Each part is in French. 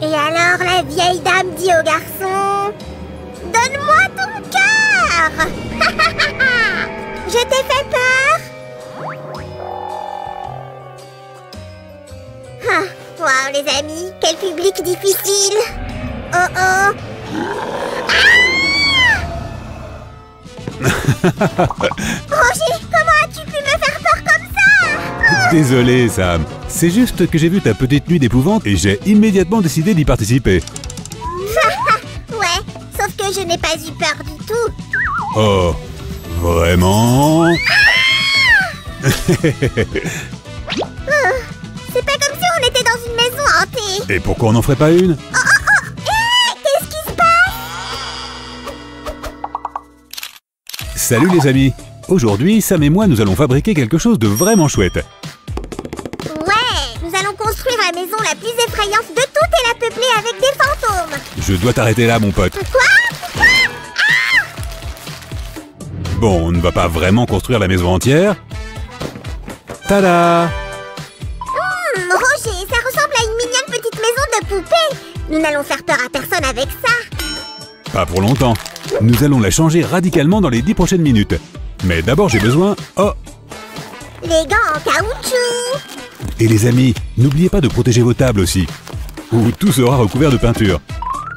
Et alors la vieille dame dit au garçon: donne-moi ton cœur. Je t'ai fait peur? Ah, wow les amis, quel public difficile. Oh oh. Roger, comment as-tu pu me faire peur comme ça? Désolé, Sam. C'est juste que j'ai vu ta petite nuit d'épouvante et j'ai immédiatement décidé d'y participer. Ouais, sauf que je n'ai pas eu peur du tout. Oh, vraiment? C'est pas comme si on était dans une maison hantée. Et pourquoi on n'en ferait pas une? Qu'est-ce qui se passe? Salut les amis. Aujourd'hui, Sam et moi, nous allons fabriquer quelque chose de vraiment chouette. Ouais, nous allons construire la maison la plus effrayante de toutes et la peupler avec des fantômes. Je dois t'arrêter là, mon pote. Quoi? Bon, on ne va pas vraiment construire la maison entière. Tada! Roger, ça ressemble à une mignonne petite maison de poupée. Nous n'allons faire peur à personne avec ça. Pas pour longtemps. Nous allons la changer radicalement dans les 10 prochaines minutes. Mais d'abord, j'ai besoin... Oh! Les gants en caoutchouc. Et les amis, n'oubliez pas de protéger vos tables aussi. Ou tout sera recouvert de peinture.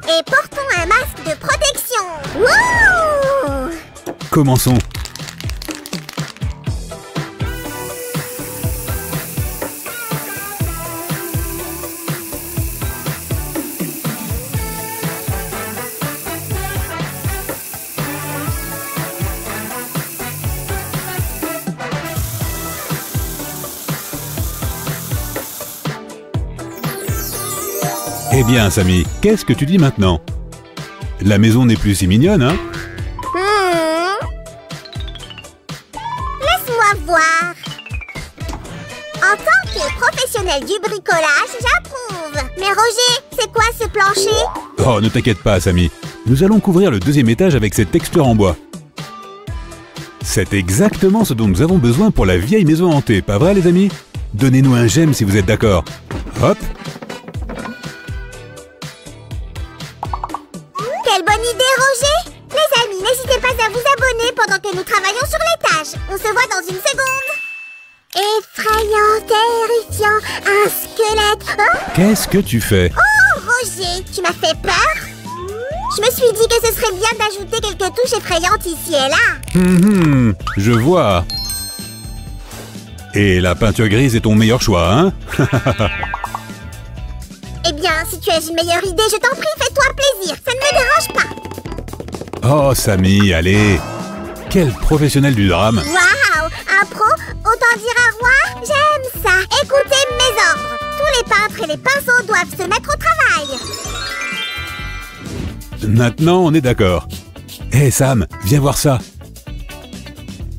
Et portons un masque de protection. Wouh! Commençons. Eh bien, Samy, qu'est-ce que tu dis maintenant? La maison n'est plus si mignonne, hein? Laisse-moi voir. En tant que professionnel du bricolage, j'approuve. Mais Roger, c'est quoi ce plancher? Oh, ne t'inquiète pas, Samy. Nous allons couvrir le deuxième étage avec cette texture en bois. C'est exactement ce dont nous avons besoin pour la vieille maison hantée, pas vrai, les amis? Donnez-nous un j'aime si vous êtes d'accord. Hop! Quelle bonne idée, Roger! Les amis, n'hésitez pas à vous abonner pendant que nous travaillons sur l'étage. On se voit dans une seconde. Effrayant, terrifiant, un squelette. Oh, Qu'est-ce que tu fais? oh, Roger, tu m'as fait peur? Je me suis dit que ce serait bien d'ajouter quelques touches effrayantes ici et là. Je vois. Et la peinture grise est ton meilleur choix, hein? Eh bien, si tu as une meilleure idée, je t'en prie, fais-toi plaisir. Ça ne me dérange pas. Oh, Samy, allez! Quel professionnel du drame! Waouh! Un pro, autant dire un roi? J'aime ça. Écoutez mes ordres. Tous les peintres et les pinceaux doivent se mettre au travail. Maintenant, on est d'accord. Hé, Sam, viens voir ça.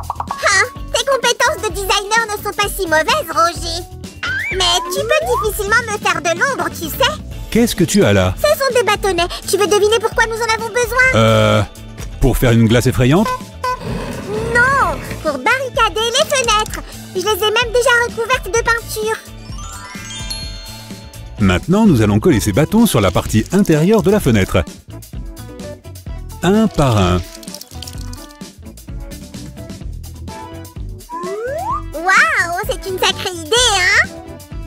Hein? Tes compétences de designer ne sont pas si mauvaises, Roger. Mais tu peux difficilement me faire de l'ombre, tu sais. Qu'est-ce que tu as là? Ce sont des bâtonnets. Tu veux deviner pourquoi nous en avons besoin? Pour faire une glace effrayante? Non, pour barricader les fenêtres. Je les ai même déjà recouvertes de peinture. Maintenant, nous allons coller ces bâtons sur la partie intérieure de la fenêtre. Un par un. Waouh, c'est une sacrée idée, hein?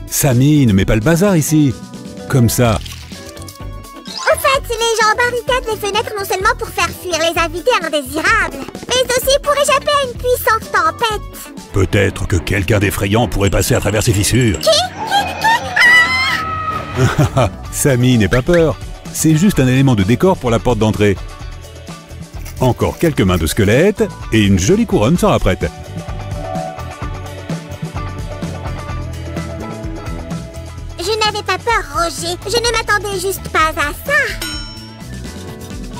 Samy, ne mets pas le bazar ici. Comme ça. En fait, les gens barricadent les fenêtres non seulement pour faire fuir les invités indésirables, mais aussi pour échapper à une puissante tempête. Peut-être que quelqu'un d'effrayant pourrait passer à travers ces fissures. Samy, n'aie pas peur. C'est juste un élément de décor pour la porte d'entrée. Encore quelques mains de squelette et une jolie couronne sera prête. Je n'avais pas peur, Roger. Je ne m'attendais juste pas à ça.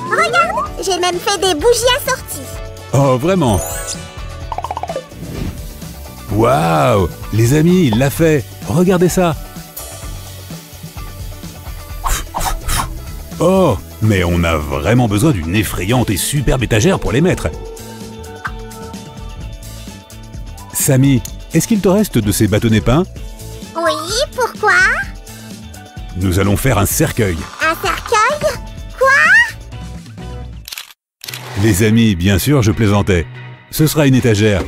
Regarde, j'ai même fait des bougies assorties. Oh, vraiment? Waouh! Les amis, il l'a fait! Regardez ça! Oh! Mais on a vraiment besoin d'une effrayante et superbe étagère pour les mettre. Samy, est-ce qu'il te reste de ces bâtonnets peints? Oui, pourquoi? Nous allons faire un cercueil. Un cercueil? Quoi? Les amis, bien sûr, je plaisantais. Ce sera une étagère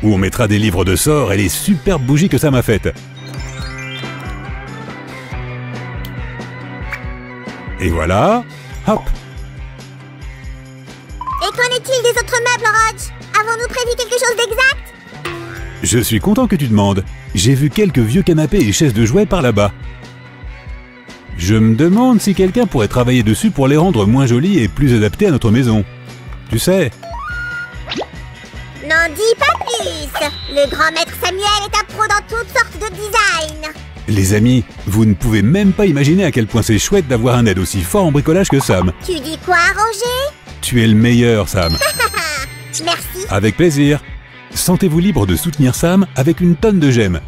où on mettra des livres de sorts et les superbes bougies que ça m'a faites. Et voilà, hop. Et qu'en est-il des autres meubles, Roge? Avons-nous prévu quelque chose d'exact? Je suis content que tu demandes. J'ai vu quelques vieux canapés et chaises de jouets par là-bas. Je me demande si quelqu'un pourrait travailler dessus pour les rendre moins jolis et plus adaptés à notre maison. Tu sais. N'en dis pas plus. Le grand maître Samuel est un pro dans toutes sortes de design. Les amis, vous ne pouvez même pas imaginer à quel point c'est chouette d'avoir un aide aussi fort en bricolage que Sam. Tu dis quoi, Roger? Tu es le meilleur, Sam. Merci. Avec plaisir. Sentez-vous libre de soutenir Sam avec une tonne de gemmes.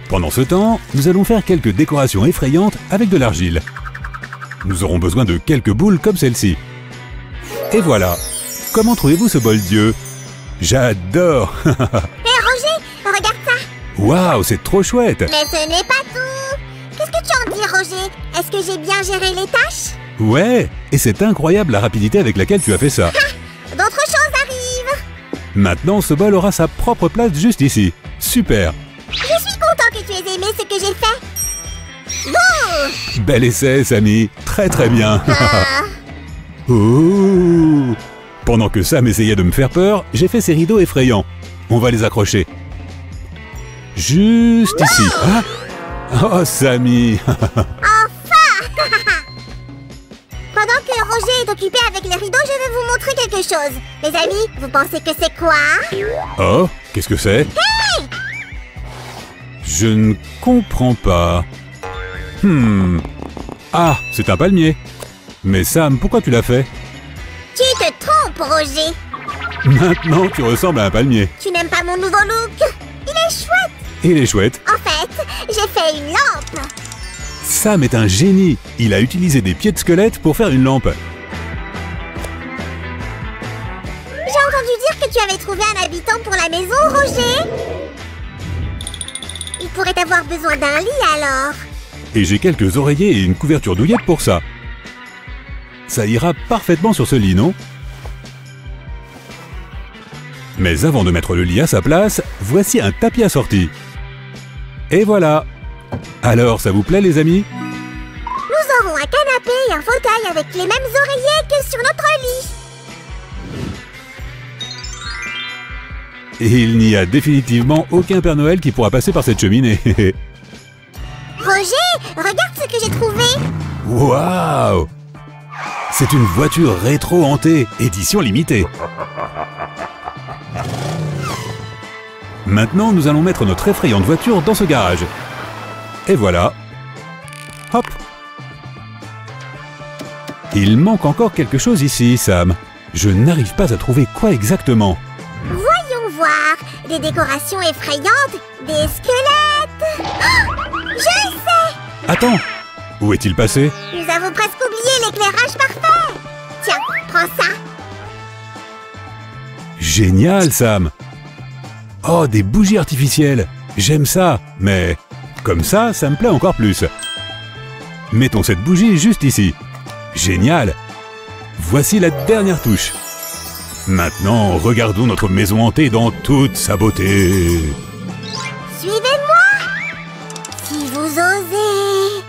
Pendant ce temps, nous allons faire quelques décorations effrayantes avec de l'argile. Nous aurons besoin de quelques boules comme celle-ci. Et voilà. Comment trouvez-vous ce bol Dieu? J'adore. Hé Roger, regarde ça. Waouh, c'est trop chouette. Mais ce n'est pas tout. Qu'est-ce que tu en dis, Roger? Est-ce que j'ai bien géré les tâches? Ouais, et c'est incroyable la rapidité avec laquelle tu as fait ça. D'autres choses arrivent. Maintenant, ce bol aura sa propre place juste ici. Super. Je suis content que tu aies aimé ce que j'ai fait. Bon. Bel essai, Samy. Très très bien. Ah. Ouh. Pendant que Sam essayait de me faire peur, j'ai fait ces rideaux effrayants. On va les accrocher. Juste ici. Ah. Oh, Samy. Enfin. Pendant que Roger est occupé avec les rideaux, je vais vous montrer quelque chose. Les amis, vous pensez que c'est quoi? Oh, qu'est-ce que c'est? Hey! Je ne comprends pas. Ah, c'est un palmier. Mais Sam, pourquoi tu l'as fait? Tu te trompes, Roger. Maintenant, tu ressembles à un palmier. Tu n'aimes pas mon nouveau look? Il est chouette. Il est chouette. En fait, j'ai fait une lampe. Sam est un génie. Il a utilisé des pieds de squelette pour faire une lampe. J'ai entendu dire que tu avais trouvé un habitant pour la maison, Roger. Il pourrait avoir besoin d'un lit alors. Et j'ai quelques oreillers et une couverture douillette pour ça. Ça ira parfaitement sur ce lit, non? Mais avant de mettre le lit à sa place, voici un tapis assorti. Et voilà. Alors, ça vous plaît, les amis? Nous aurons un canapé et un fauteuil avec les mêmes oreillers que sur notre lit. Et il n'y a définitivement aucun Père Noël qui pourra passer par cette cheminée. Roger, regarde ce que j'ai trouvé. Waouh! C'est une voiture rétro hantée, édition limitée. Maintenant, nous allons mettre notre effrayante voiture dans ce garage. Et voilà. Hop! Il manque encore quelque chose ici, Sam. Je n'arrive pas à trouver quoi exactement. Voyons voir. Des décorations effrayantes, des squelettes. Oh, je sais. Attends! Où est-il passé? Nous avons presque oublié l'éclairage parfait. Tiens, prends ça. Génial, Sam! Oh, des bougies artificielles! J'aime ça, mais comme ça me plaît encore plus. Mettons cette bougie juste ici. Génial! Voici la dernière touche. Maintenant, regardons notre maison hantée dans toute sa beauté. Suivez-moi, si vous osez.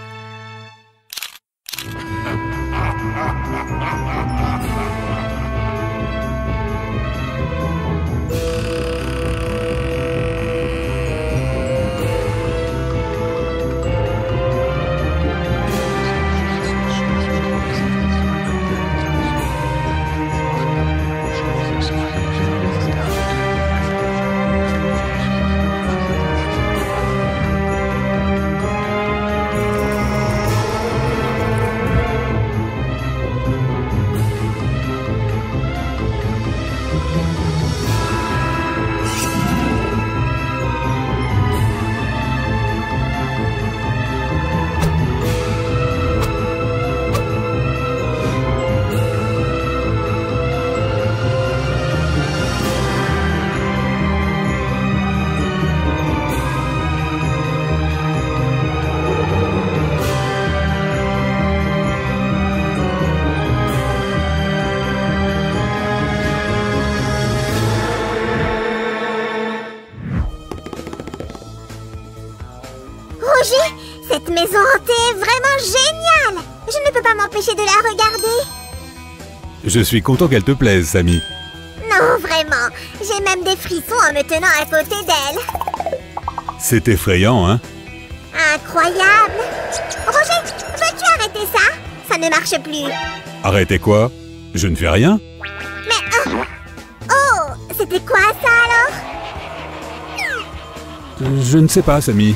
Roger, cette maison hantée est vraiment géniale! Je ne peux pas m'empêcher de la regarder. Je suis content qu'elle te plaise, Sammy. Non, vraiment. J'ai même des frissons en me tenant à côté d'elle. C'est effrayant, hein? Incroyable! Roger, veux-tu arrêter ça? Ça ne marche plus. Arrêtez quoi? Je ne fais rien? Mais... Oh! C'était quoi ça alors? Je ne sais pas, Sammy.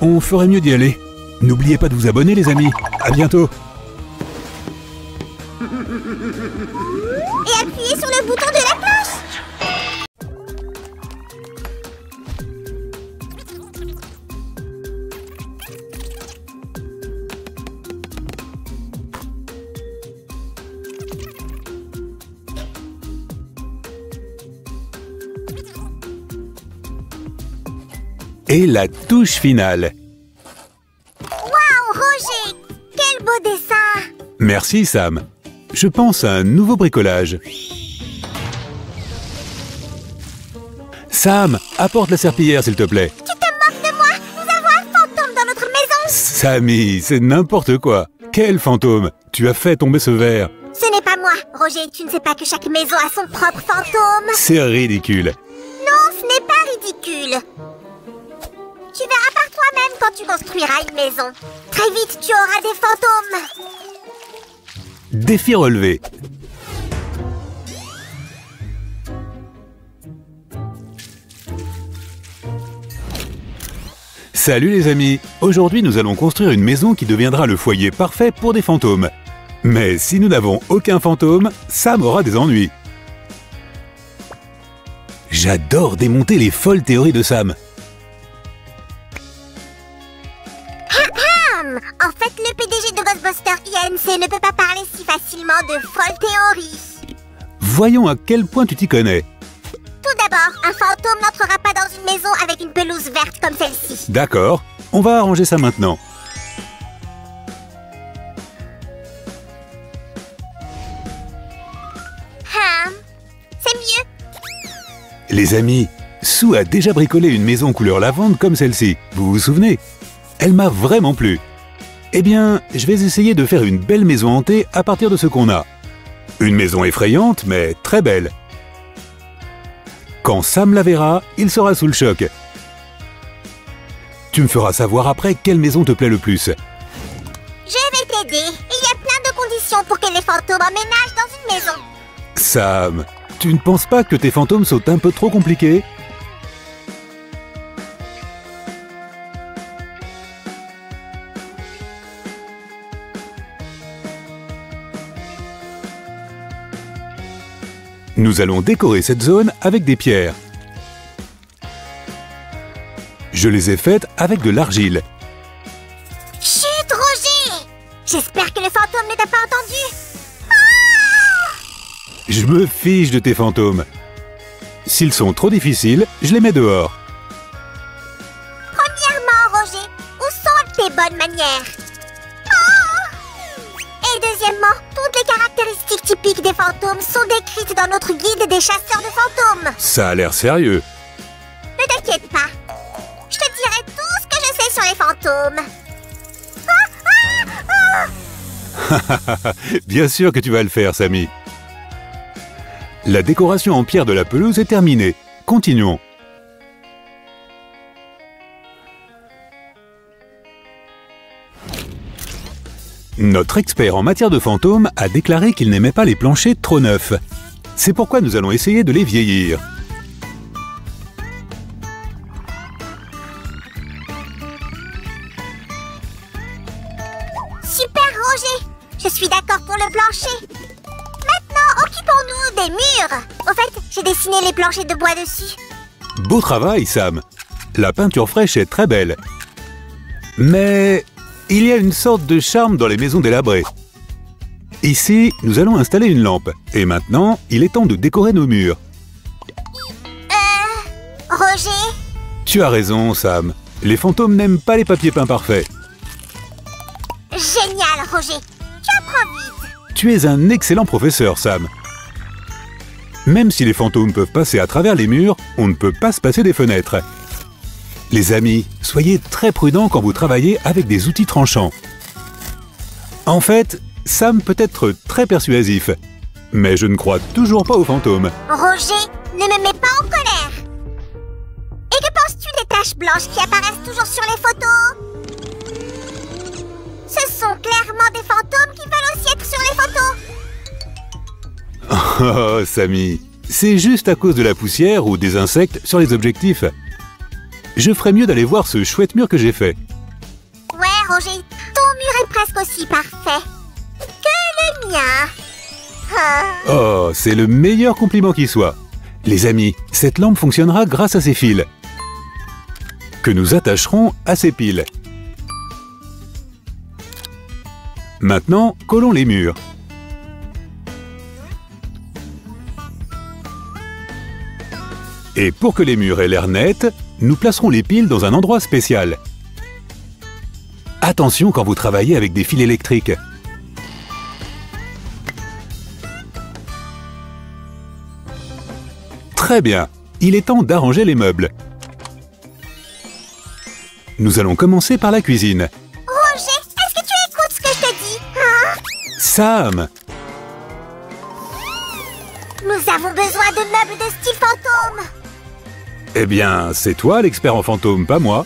On ferait mieux d'y aller. N'oubliez pas de vous abonner, les amis. À bientôt. Et appuyez sur le bouton de la cloche. Et la touche finale. Waouh, Roger! Quel beau dessin! Merci, Sam. Je pense à un nouveau bricolage. Sam, apporte la serpillière, s'il te plaît. Tu te moques de moi? Nous avons un fantôme dans notre maison! Sammy, c'est n'importe quoi. Quel fantôme? Tu as fait tomber ce verre. Ce n'est pas moi, Roger. Tu ne sais pas que chaque maison a son propre fantôme? C'est ridicule. Non, ce n'est pas ridicule. Tu verras par toi-même quand tu construiras une maison. Très vite, tu auras des fantômes. Défi relevé. Salut les amis. Aujourd'hui, nous allons construire une maison qui deviendra le foyer parfait pour des fantômes. Mais si nous n'avons aucun fantôme, Sam aura des ennuis. J'adore démonter les folles théories de Sam. En fait, le PDG de Ghostbusters INC ne peut pas parler si facilement de folles théories. Voyons à quel point tu t'y connais. Tout d'abord, un fantôme n'entrera pas dans une maison avec une pelouse verte comme celle-ci. D'accord, on va arranger ça maintenant. C'est mieux. Les amis, Sue a déjà bricolé une maison couleur lavande comme celle-ci. Vous vous souvenez? Elle m'a vraiment plu. Eh bien, je vais essayer de faire une belle maison hantée à partir de ce qu'on a. Une maison effrayante, mais très belle. Quand Sam la verra, il sera sous le choc. Tu me feras savoir après quelle maison te plaît le plus. Je vais t'aider. Il y a plein de conditions pour que les fantômes emménagent dans une maison. Sam, tu ne penses pas que tes fantômes sont un peu trop compliqués? Nous allons décorer cette zone avec des pierres. Je les ai faites avec de l'argile. Chut, Roger! J'espère que le fantôme ne t'a pas entendu. Je me fiche de tes fantômes. S'ils sont trop difficiles, je les mets dehors. Premièrement, Roger, où sont tes bonnes manières? Et deuxièmement, toutes les caractéristiques typiques des fantômes sont décrites dans notre guide des chasseurs de fantômes. Ça a l'air sérieux. Ne t'inquiète pas. Je te dirai tout ce que je sais sur les fantômes. Bien sûr que tu vas le faire, Sammy. La décoration en pierre de la pelouse est terminée. Continuons. Notre expert en matière de fantômes a déclaré qu'il n'aimait pas les planchers trop neufs. C'est pourquoi nous allons essayer de les vieillir. Super, Roger. Je suis d'accord pour le plancher. Maintenant, occupons-nous des murs. Au fait, j'ai dessiné les planchers de bois dessus. Beau travail, Sam. La peinture fraîche est très belle. Mais il y a une sorte de charme dans les maisons délabrées. Ici, nous allons installer une lampe. Et maintenant, il est temps de décorer nos murs. Roger? Tu as raison, Sam. Les fantômes n'aiment pas les papiers peints parfaits. Génial, Roger. Tu apprends vite. Tu es un excellent professeur, Sam. Même si les fantômes peuvent passer à travers les murs, on ne peut pas se passer des fenêtres. Les amis, soyez très prudents quand vous travaillez avec des outils tranchants. En fait, Sam peut être très persuasif, mais je ne crois toujours pas aux fantômes. Roger, ne me mets pas en colère. Et que penses-tu des taches blanches qui apparaissent toujours sur les photos? Ce sont clairement des fantômes qui veulent aussi être sur les photos. Oh, Samy, c'est juste à cause de la poussière ou des insectes sur les objectifs. Je ferais mieux d'aller voir ce chouette mur que j'ai fait. Ouais, Roger, ton mur est presque aussi parfait que le mien. Oh, c'est le meilleur compliment qui soit. Les amis, cette lampe fonctionnera grâce à ces fils, que nous attacherons à ces piles. Maintenant, collons les murs. Et pour que les murs aient l'air nets, nous placerons les piles dans un endroit spécial. Attention quand vous travaillez avec des fils électriques. Très bien, il est temps d'arranger les meubles. Nous allons commencer par la cuisine. Roger, est-ce que tu écoutes ce que je te dis, hein? Sam! Nous avons besoin de meubles de style fantôme. Eh bien, c'est toi l'expert en fantômes, pas moi.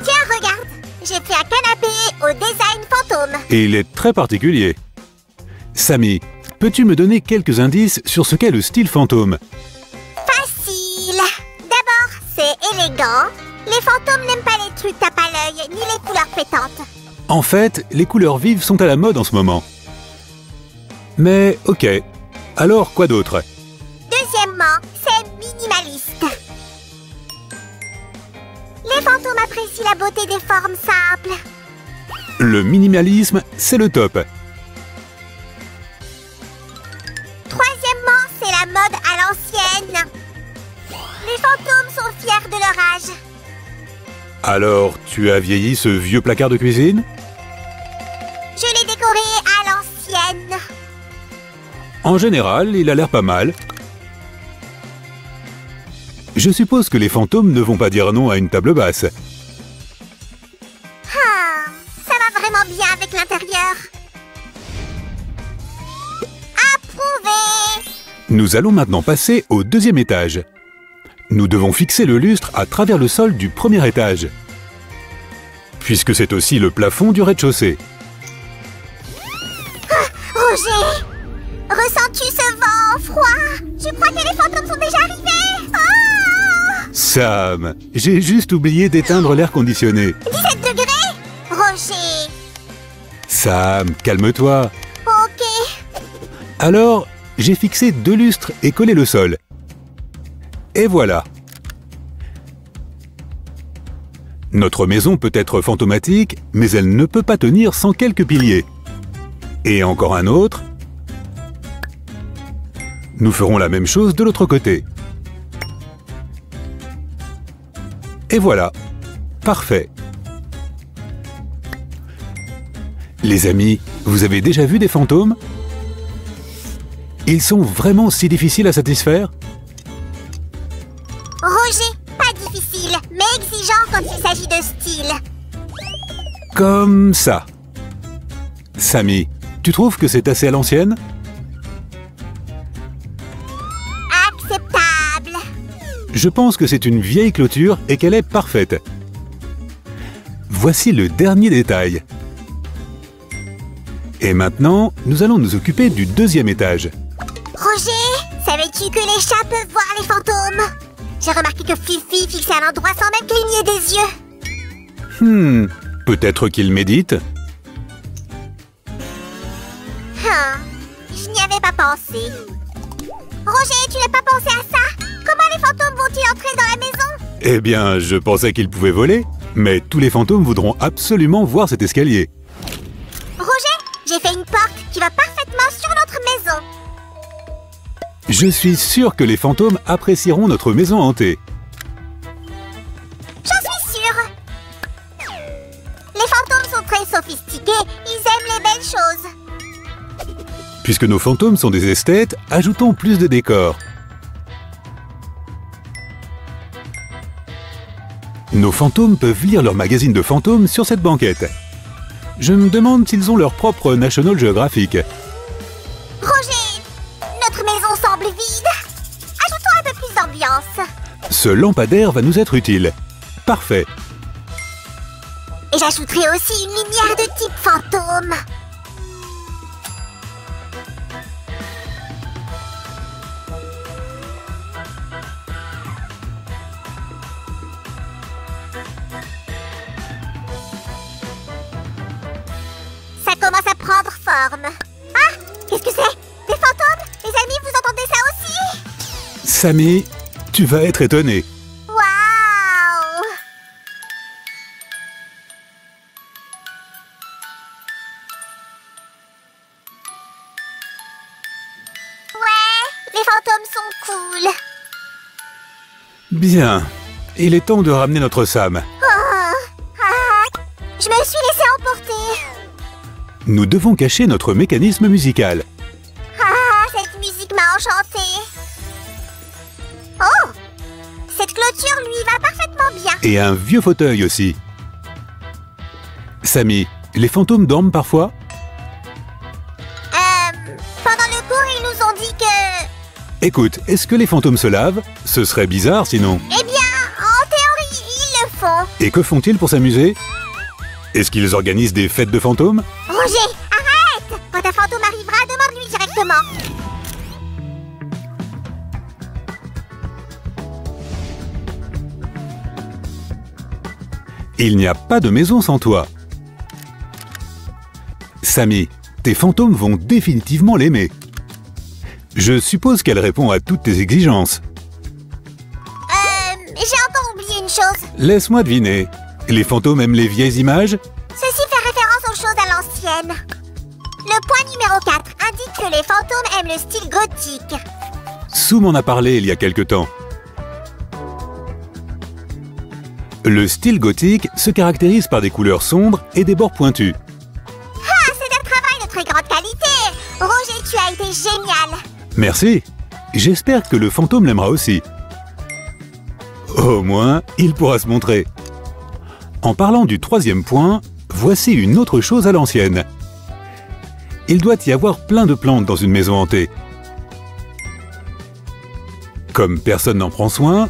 Tiens, regarde, j'ai fait un canapé au design fantôme. Et il est très particulier. Samy, peux-tu me donner quelques indices sur ce qu'est le style fantôme? Facile. D'abord, c'est élégant. Les fantômes n'aiment pas les trucs tape à l'œil, ni les couleurs pétantes. En fait, les couleurs vives sont à la mode en ce moment. Mais ok, alors quoi d'autre? Deuxièmement, c'est minimaliste. Les fantômes apprécient la beauté des formes simples. Le minimalisme, c'est le top. Troisièmement, c'est la mode à l'ancienne. Les fantômes sont fiers de leur âge. Alors, tu as vieilli ce vieux placard de cuisine? Je l'ai décoré à l'ancienne. En général, il a l'air pas mal. Je suppose que les fantômes ne vont pas dire non à une table basse. Ah, ça va vraiment bien avec l'intérieur. Approuvé. Nous allons maintenant passer au deuxième étage. Nous devons fixer le lustre à travers le sol du premier étage, puisque c'est aussi le plafond du rez-de-chaussée. Roger, ressens-tu ce vent froid? Je crois que les fantômes sont déjà arrivés. Ah! Sam, j'ai juste oublié d'éteindre l'air conditionné. 17 degrés? Roger. Sam, calme-toi. Ok. Alors, j'ai fixé 2 lustres et collé le sol. Et voilà. Notre maison peut être fantomatique, mais elle ne peut pas tenir sans quelques piliers. Et encore un autre. Nous ferons la même chose de l'autre côté. Et voilà. Parfait. Les amis, vous avez déjà vu des fantômes? Ils sont vraiment si difficiles à satisfaire? Roger, pas difficile, mais exigeant quand il s'agit de style. Comme ça. Samy, tu trouves que c'est assez à l'ancienne? Acceptable. Je pense que c'est une vieille clôture et qu'elle est parfaite. Voici le dernier détail. Et maintenant, nous allons nous occuper du deuxième étage. Roger, savais-tu que les chats peuvent voir les fantômes? J'ai remarqué que Fifi fixait un endroit sans même cligner des yeux. Peut-être qu'il médite? Je n'y avais pas pensé. Roger, tu n'as pas pensé à ça? Comment les fantômes vont-ils entrer dans la maison? Eh bien, je pensais qu'ils pouvaient voler, mais tous les fantômes voudront absolument voir cet escalier. Roger, j'ai fait une porte qui va parfaitement sur notre maison. Je suis sûr que les fantômes apprécieront notre maison hantée. J'en suis sûre. Les fantômes sont très sophistiqués, ils aiment les belles choses. Puisque nos fantômes sont des esthètes, ajoutons plus de décors. Nos fantômes peuvent lire leur magazine de fantômes sur cette banquette. Je me demande s'ils ont leur propre National Geographic. Roger, notre maison semble vide. Ajoutons un peu plus d'ambiance. Ce lampadaire va nous être utile. Parfait. Et j'ajouterai aussi une lumière de type fantôme. Ça commence à prendre forme. Ah, qu'est-ce que c'est? Des fantômes? Les amis, vous entendez ça aussi? Sammy, tu vas être étonné. Waouh! Ouais, les fantômes sont cool. Bien. Il est temps de ramener notre Sam. Je me suis laissée emporter. Nous devons cacher notre mécanisme musical. Cette musique m'a enchantée. Oh! Cette clôture lui va parfaitement bien. Et un vieux fauteuil aussi. Sammy, les fantômes dorment parfois? Pendant le cours, ils nous ont dit que... Écoute, est-ce que les fantômes se lavent? Ce serait bizarre sinon. Eh bien, en théorie, ils le font. Et que font-ils pour s'amuser? Est-ce qu'ils organisent des fêtes de fantômes? Roger, arrête! Quand un fantôme arrivera, demande-lui directement. Il n'y a pas de maison sans toi. Sammy, tes fantômes vont définitivement l'aimer. Je suppose qu'elle répond à toutes tes exigences. J'ai encore oublié une chose. Laisse-moi deviner. Les fantômes aiment les vieilles images? Ceci fait référence aux choses à l'ancienne. Le point numéro 4 indique que les fantômes aiment le style gothique. Sue m'en a parlé il y a quelque temps. Le style gothique se caractérise par des couleurs sombres et des bords pointus. C'est un travail de très grande qualité. Roger, tu as été génial. Merci. J'espère que le fantôme l'aimera aussi. Au moins, il pourra se montrer. En parlant du troisième point, voici une autre chose à l'ancienne. Il doit y avoir plein de plantes dans une maison hantée. Comme personne n'en prend soin,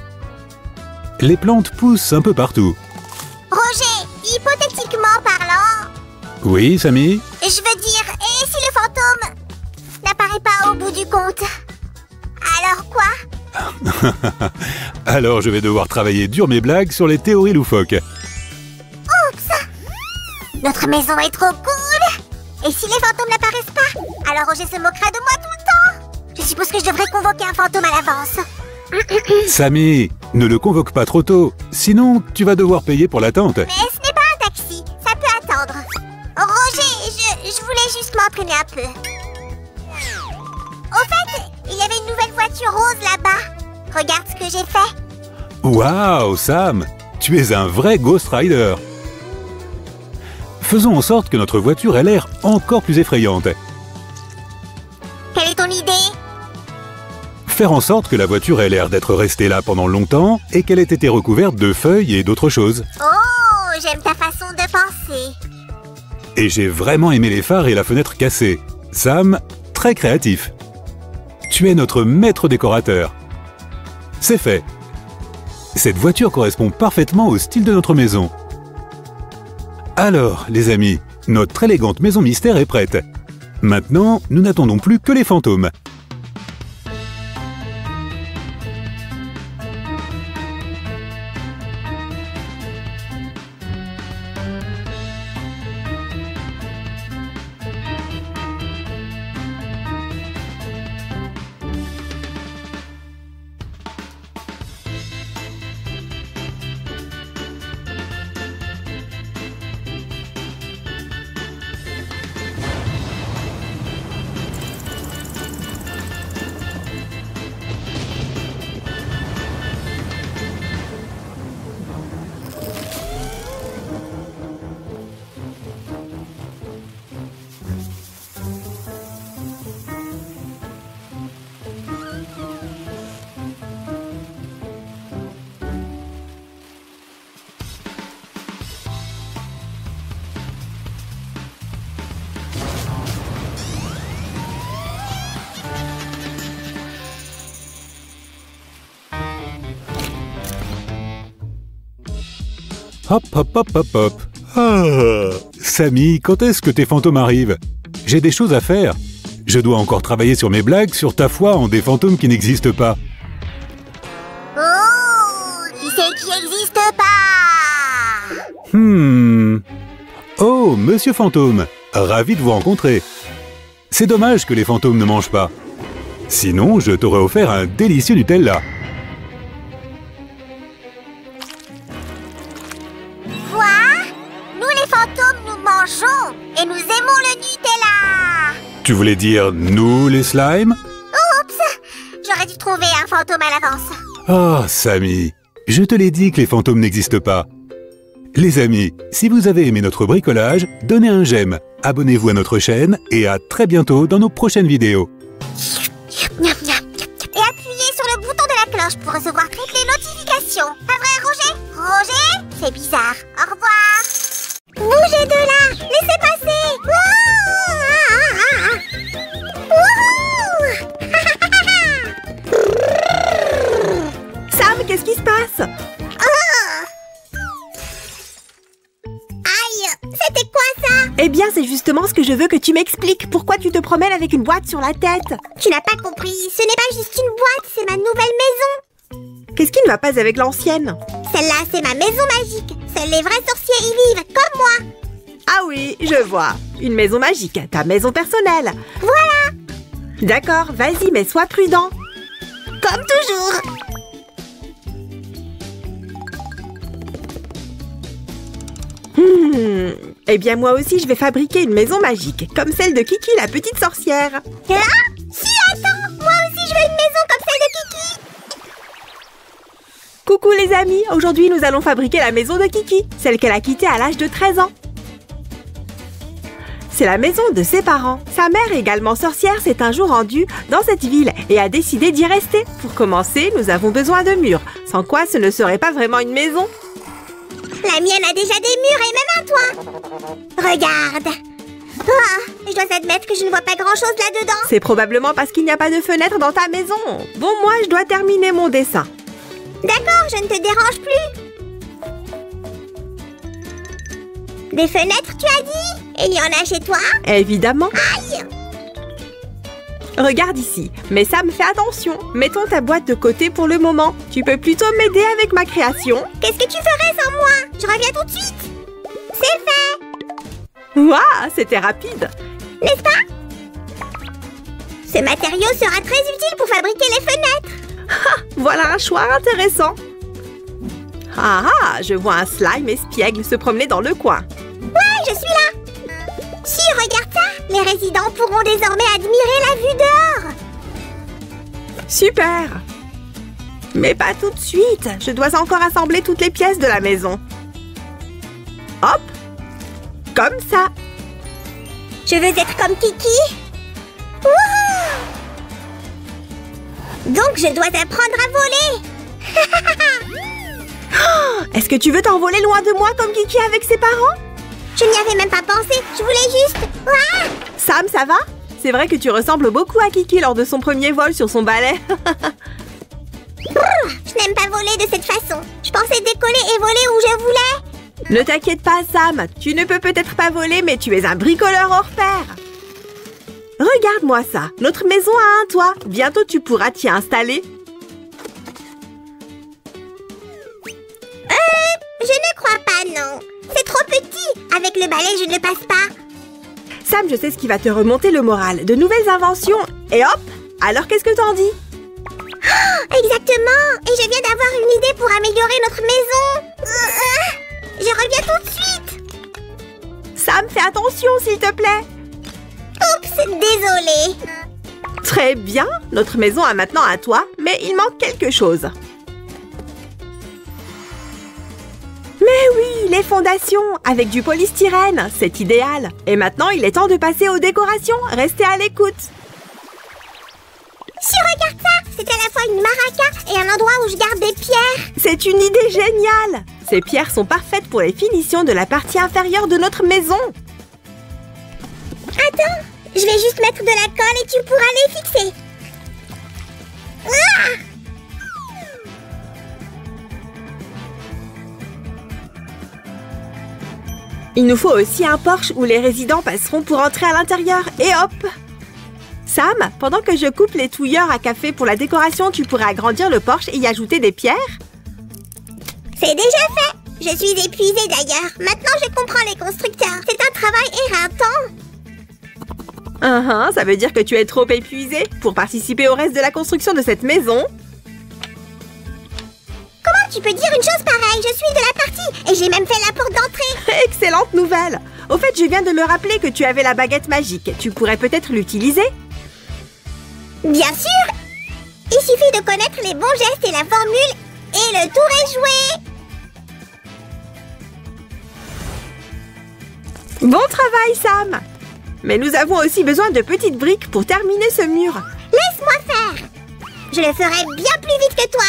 les plantes poussent un peu partout. Roger, hypothétiquement parlant... Oui, Sammy? Je veux dire, et si le fantôme n'apparaît pas au bout du compte? Alors quoi? Alors je vais devoir travailler dur mes blagues sur les théories loufoques. Oups! Notre maison est trop cool! Et si les fantômes n'apparaissent pas? Alors Roger se moquera de moi tout le temps! Je suppose que je devrais convoquer un fantôme à l'avance. Sammy, ne le convoque pas trop tôt, sinon tu vas devoir payer pour l'attente. Mais ce n'est pas un taxi, ça peut attendre. Roger, je voulais juste m'entraîner un peu. Au fait, il y avait une nouvelle voiture rose là-bas. Regarde ce que j'ai fait. Waouh, Sam, tu es un vrai Ghost Rider. Faisons en sorte que notre voiture ait l'air encore plus effrayante. Quelle est ton idée? Faire en sorte que la voiture ait l'air d'être restée là pendant longtemps et qu'elle ait été recouverte de feuilles et d'autres choses. Oh, j'aime ta façon de penser. Et j'ai vraiment aimé les phares et la fenêtre cassée. Sam, très créatif. Tu es notre maître décorateur. C'est fait. Cette voiture correspond parfaitement au style de notre maison. Alors, les amis, notre élégante maison mystère est prête. Maintenant, nous n'attendons plus que les fantômes. Hop, hop, hop, hop, hop. Ah, Samy, quand est-ce que tes fantômes arrivent? J'ai des choses à faire. Je dois encore travailler sur mes blagues, sur ta foi en des fantômes qui n'existent pas. Oh, qui c'est qui n'existe pas? Oh, monsieur fantôme, ravi de vous rencontrer. C'est dommage que les fantômes ne mangent pas. Sinon, je t'aurais offert un délicieux Nutella. Quoi? Nous les fantômes, nous mangeons et nous aimons le Nutella. Tu voulais dire nous les slimes? Oups, j'aurais dû trouver un fantôme à l'avance. Ah, Samy, je te l'ai dit que les fantômes n'existent pas. Les amis, si vous avez aimé notre bricolage, donnez un j'aime, abonnez-vous à notre chaîne et à très bientôt dans nos prochaines vidéos. Et appuyez sur le bouton de la cloche pour recevoir toutes les notifications. Pas vrai, Roger? Roger? C'est bizarre. Au revoir. Bougez de là. Laissez passer. Sam, qu'est-ce qui se passe? Aïe, c'était quoi ça? Eh bien, c'est justement ce que je veux que tu m'expliques. Pourquoi tu te promènes avec une boîte sur la tête? Tu n'as pas compris. Ce n'est pas juste une boîte, c'est ma nouvelle maison. Qu'est-ce qui ne va pas avec l'ancienne? Celle-là, c'est ma maison magique. Seuls les vrais sorciers y vivent, comme moi. Ah oui, je vois. Une maison magique, ta maison personnelle. Voilà. D'accord, vas-y, mais sois prudent. Comme toujours. Eh bien, moi aussi, je vais fabriquer une maison magique, comme celle de Kiki, la petite sorcière. Ah, si, attends. Moi aussi, je veux une maison comme celle de Kiki. Coucou les amis, aujourd'hui nous allons fabriquer la maison de Kiki, celle qu'elle a quittée à l'âge de 13 ans. C'est la maison de ses parents. Sa mère, également sorcière, s'est un jour rendue dans cette ville et a décidé d'y rester. Pour commencer, nous avons besoin de murs, sans quoi ce ne serait pas vraiment une maison. La mienne a déjà des murs et même un toit. Regarde. Ah, je dois admettre que je ne vois pas grand-chose là-dedans. C'est probablement parce qu'il n'y a pas de fenêtre dans ta maison. Bon, moi, je dois terminer mon dessin. D'accord, je ne te dérange plus. Des fenêtres, tu as dit? Et il y en a chez toi? Évidemment. Aïe! Regarde ici. Mais Sam, fais attention. Mettons ta boîte de côté pour le moment. Tu peux plutôt m'aider avec ma création. Qu'est-ce que tu ferais sans moi? Je reviens tout de suite. C'est fait. Waouh, c'était rapide. N'est-ce pas? Ce matériau sera très utile pour fabriquer les fenêtres. Voilà un choix intéressant. Ah ah, je vois un slime espiègle se promener dans le coin. Ouais, je suis là. Si, regarde ça. Les résidents pourront désormais admirer la vue dehors. Super. Mais pas tout de suite. Je dois encore assembler toutes les pièces de la maison. Hop. Comme ça. Je veux être comme Kiki. Wouhou! Donc je dois apprendre à voler. Est-ce que tu veux t'envoler loin de moi comme Kiki avec ses parents? Je n'y avais même pas pensé. Je voulais juste... Ah! Sam, ça va? C'est vrai que tu ressembles beaucoup à Kiki lors de son premier vol sur son balai. Je n'aime pas voler de cette façon. Je pensais décoller et voler où je voulais. Ne t'inquiète pas, Sam. Tu ne peux peut-être pas voler, mais tu es un bricoleur hors pair. Regarde-moi ça. Notre maison a un toit. Bientôt, tu pourras t'y installer. Je ne crois pas, non. C'est trop petit. Avec le balai, je ne passe pas. Sam, je sais ce qui va te remonter le moral. De nouvelles inventions. Et hop. Alors, qu'est-ce que t'en dis? Exactement. Et je viens d'avoir une idée pour améliorer notre maison. Je reviens tout de suite. Sam, fais attention, s'il te plaît. Oups, désolée. Très bien. Notre maison a maintenant un toit, mais il manque quelque chose. Mais oui, les fondations, avec du polystyrène, c'est idéal. Et maintenant, il est temps de passer aux décorations. Restez à l'écoute. Si, regarde ça. C'est à la fois une maraca et un endroit où je garde des pierres. C'est une idée géniale. Ces pierres sont parfaites pour les finitions de la partie inférieure de notre maison. Attends, je vais juste mettre de la colle et tu pourras les fixer. Ah! Il nous faut aussi un porche où les résidents passeront pour entrer à l'intérieur. Et hop! Sam, pendant que je coupe les touilleurs à café pour la décoration, tu pourrais agrandir le porche et y ajouter des pierres? C'est déjà fait. Je suis épuisée d'ailleurs. Maintenant, je comprends les constructeurs. C'est un travail éreintant. Ça veut dire que tu es trop épuisée pour participer au reste de la construction de cette maison? Comment tu peux dire une chose pareille? Je suis de la partie et j'ai même fait la porte d'entrée. Excellente nouvelle! Au fait, je viens de me rappeler que tu avais la baguette magique. Tu pourrais peut-être l'utiliser? Bien sûr. Il suffit de connaître les bons gestes et la formule et le tour est joué. Bon travail, Sam! Mais nous avons aussi besoin de petites briques pour terminer ce mur. Laisse-moi faire. Je le ferai bien plus vite que toi.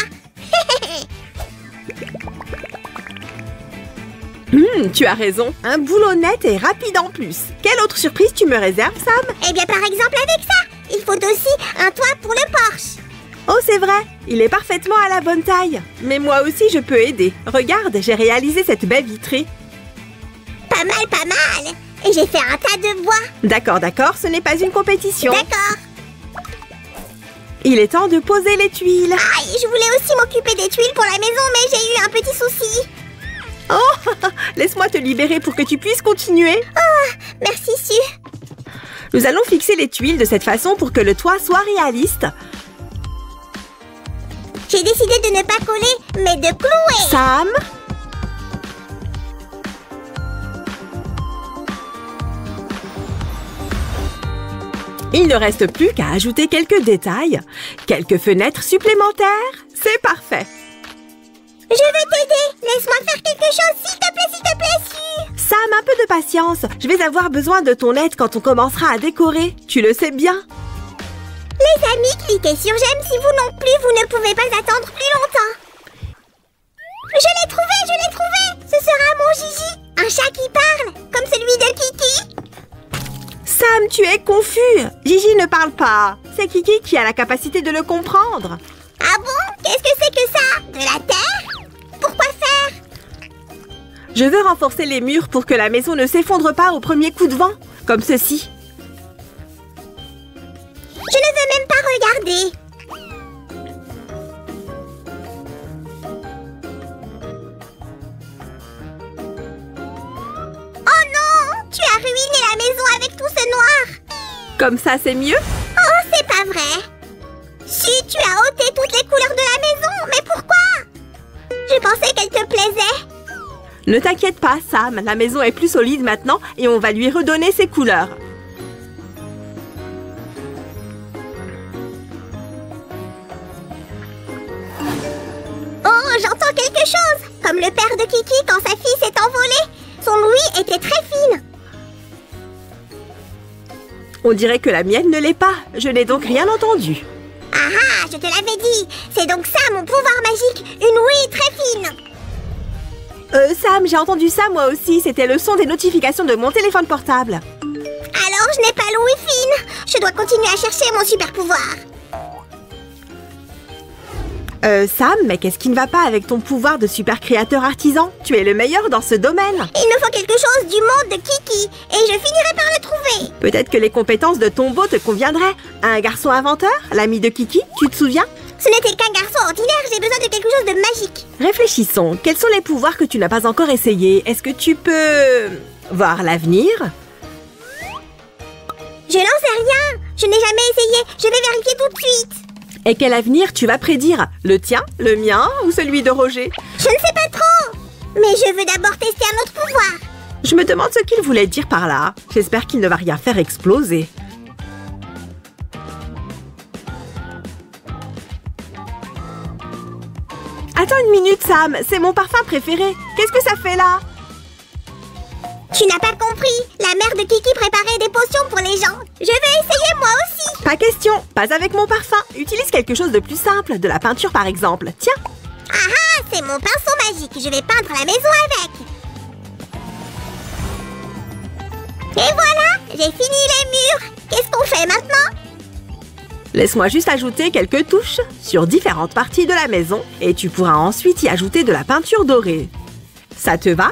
Tu as raison. Un boulot net et rapide en plus. Quelle autre surprise tu me réserves, Sam? Eh bien, par exemple, avec ça, il faut aussi un toit pour le porche. Oh, c'est vrai. Il est parfaitement à la bonne taille. Mais moi aussi, je peux aider. Regarde, j'ai réalisé cette baie vitrée. Pas mal, pas mal. Et j'ai fait un tas de bois. D'accord, d'accord, ce n'est pas une compétition. D'accord. Il est temps de poser les tuiles. Aïe, je voulais aussi m'occuper des tuiles pour la maison, mais j'ai eu un petit souci. Oh, laisse-moi te libérer pour que tu puisses continuer. Oh, merci, Sue. Nous allons fixer les tuiles de cette façon pour que le toit soit réaliste. J'ai décidé de ne pas coller, mais de clouer. Sam? Il ne reste plus qu'à ajouter quelques détails. Quelques fenêtres supplémentaires. C'est parfait. Je veux t'aider. Laisse-moi faire quelque chose, s'il te plaît, Sue. Sam, un peu de patience. Je vais avoir besoin de ton aide quand on commencera à décorer. Tu le sais bien. Les amis, cliquez sur j'aime si vous non plus, vous ne pouvez pas attendre plus longtemps. Je l'ai trouvé. Ce sera mon Gigi. Un chat qui parle, comme celui de Kiki. Sam, tu es confus. Gigi ne parle pas. C'est Kiki qui a la capacité de le comprendre. Ah bon? Qu'est-ce que c'est que ça? De la terre? Pourquoi faire? Je veux renforcer les murs pour que la maison ne s'effondre pas au premier coup de vent, comme ceci. Je ne veux même pas regarder. Oh non! Tu as ruiné la maison avec tout ce noir. Comme ça, c'est mieux? Oh, c'est pas vrai. Si, tu as ôté toutes les couleurs de la maison. Mais pourquoi? Je pensais qu'elle te plaisait. Ne t'inquiète pas, Sam. La maison est plus solide maintenant et on va lui redonner ses couleurs. Oh, j'entends quelque chose. Comme le père de Kiki quand sa fille s'est envolée. Son ouïe était très fine. On dirait que la mienne ne l'est pas. Je n'ai donc rien entendu. Ah ah, je te l'avais dit. C'est donc ça mon pouvoir magique. Une ouïe très fine. Sam, j'ai entendu ça moi aussi. C'était le son des notifications de mon téléphone portable. Alors, je n'ai pas l'ouïe fine. Je dois continuer à chercher mon super pouvoir. Sam, mais qu'est-ce qui ne va pas avec ton pouvoir de super créateur artisan? Tu es le meilleur dans ce domaine. Il me faut quelque chose du monde de Kiki. Et je finirai par le trouver. Peut-être que les compétences de Tombo te conviendraient. Un garçon inventeur, l'ami de Kiki, tu te souviens? Ce n'était qu'un garçon ordinaire, j'ai besoin de quelque chose de magique. Réfléchissons. Quels sont les pouvoirs que tu n'as pas encore essayés? Est-ce que tu peux voir l'avenir? Je n'en sais rien. Je n'ai jamais essayé. Je vais vérifier tout de suite. Et quel avenir tu vas prédire? Le tien, le mien ou celui de Roger? Je ne sais pas trop. Mais je veux d'abord tester un autre pouvoir. Je me demande ce qu'il voulait dire par là. J'espère qu'il ne va rien faire exploser. Attends une minute, Sam. C'est mon parfum préféré. Qu'est-ce que ça fait là? Tu n'as pas compris. La mère de Kiki préparait des potions pour les gens. Je vais essayer moi aussi. Pas question. Pas avec mon parfum. Utilise quelque chose de plus simple. De la peinture par exemple. Tiens. Ah ah, c'est mon pinceau magique. Je vais peindre la maison avec. Et voilà, j'ai fini les murs. Qu'est-ce qu'on fait maintenant? Laisse-moi juste ajouter quelques touches sur différentes parties de la maison et tu pourras ensuite y ajouter de la peinture dorée. Ça te va?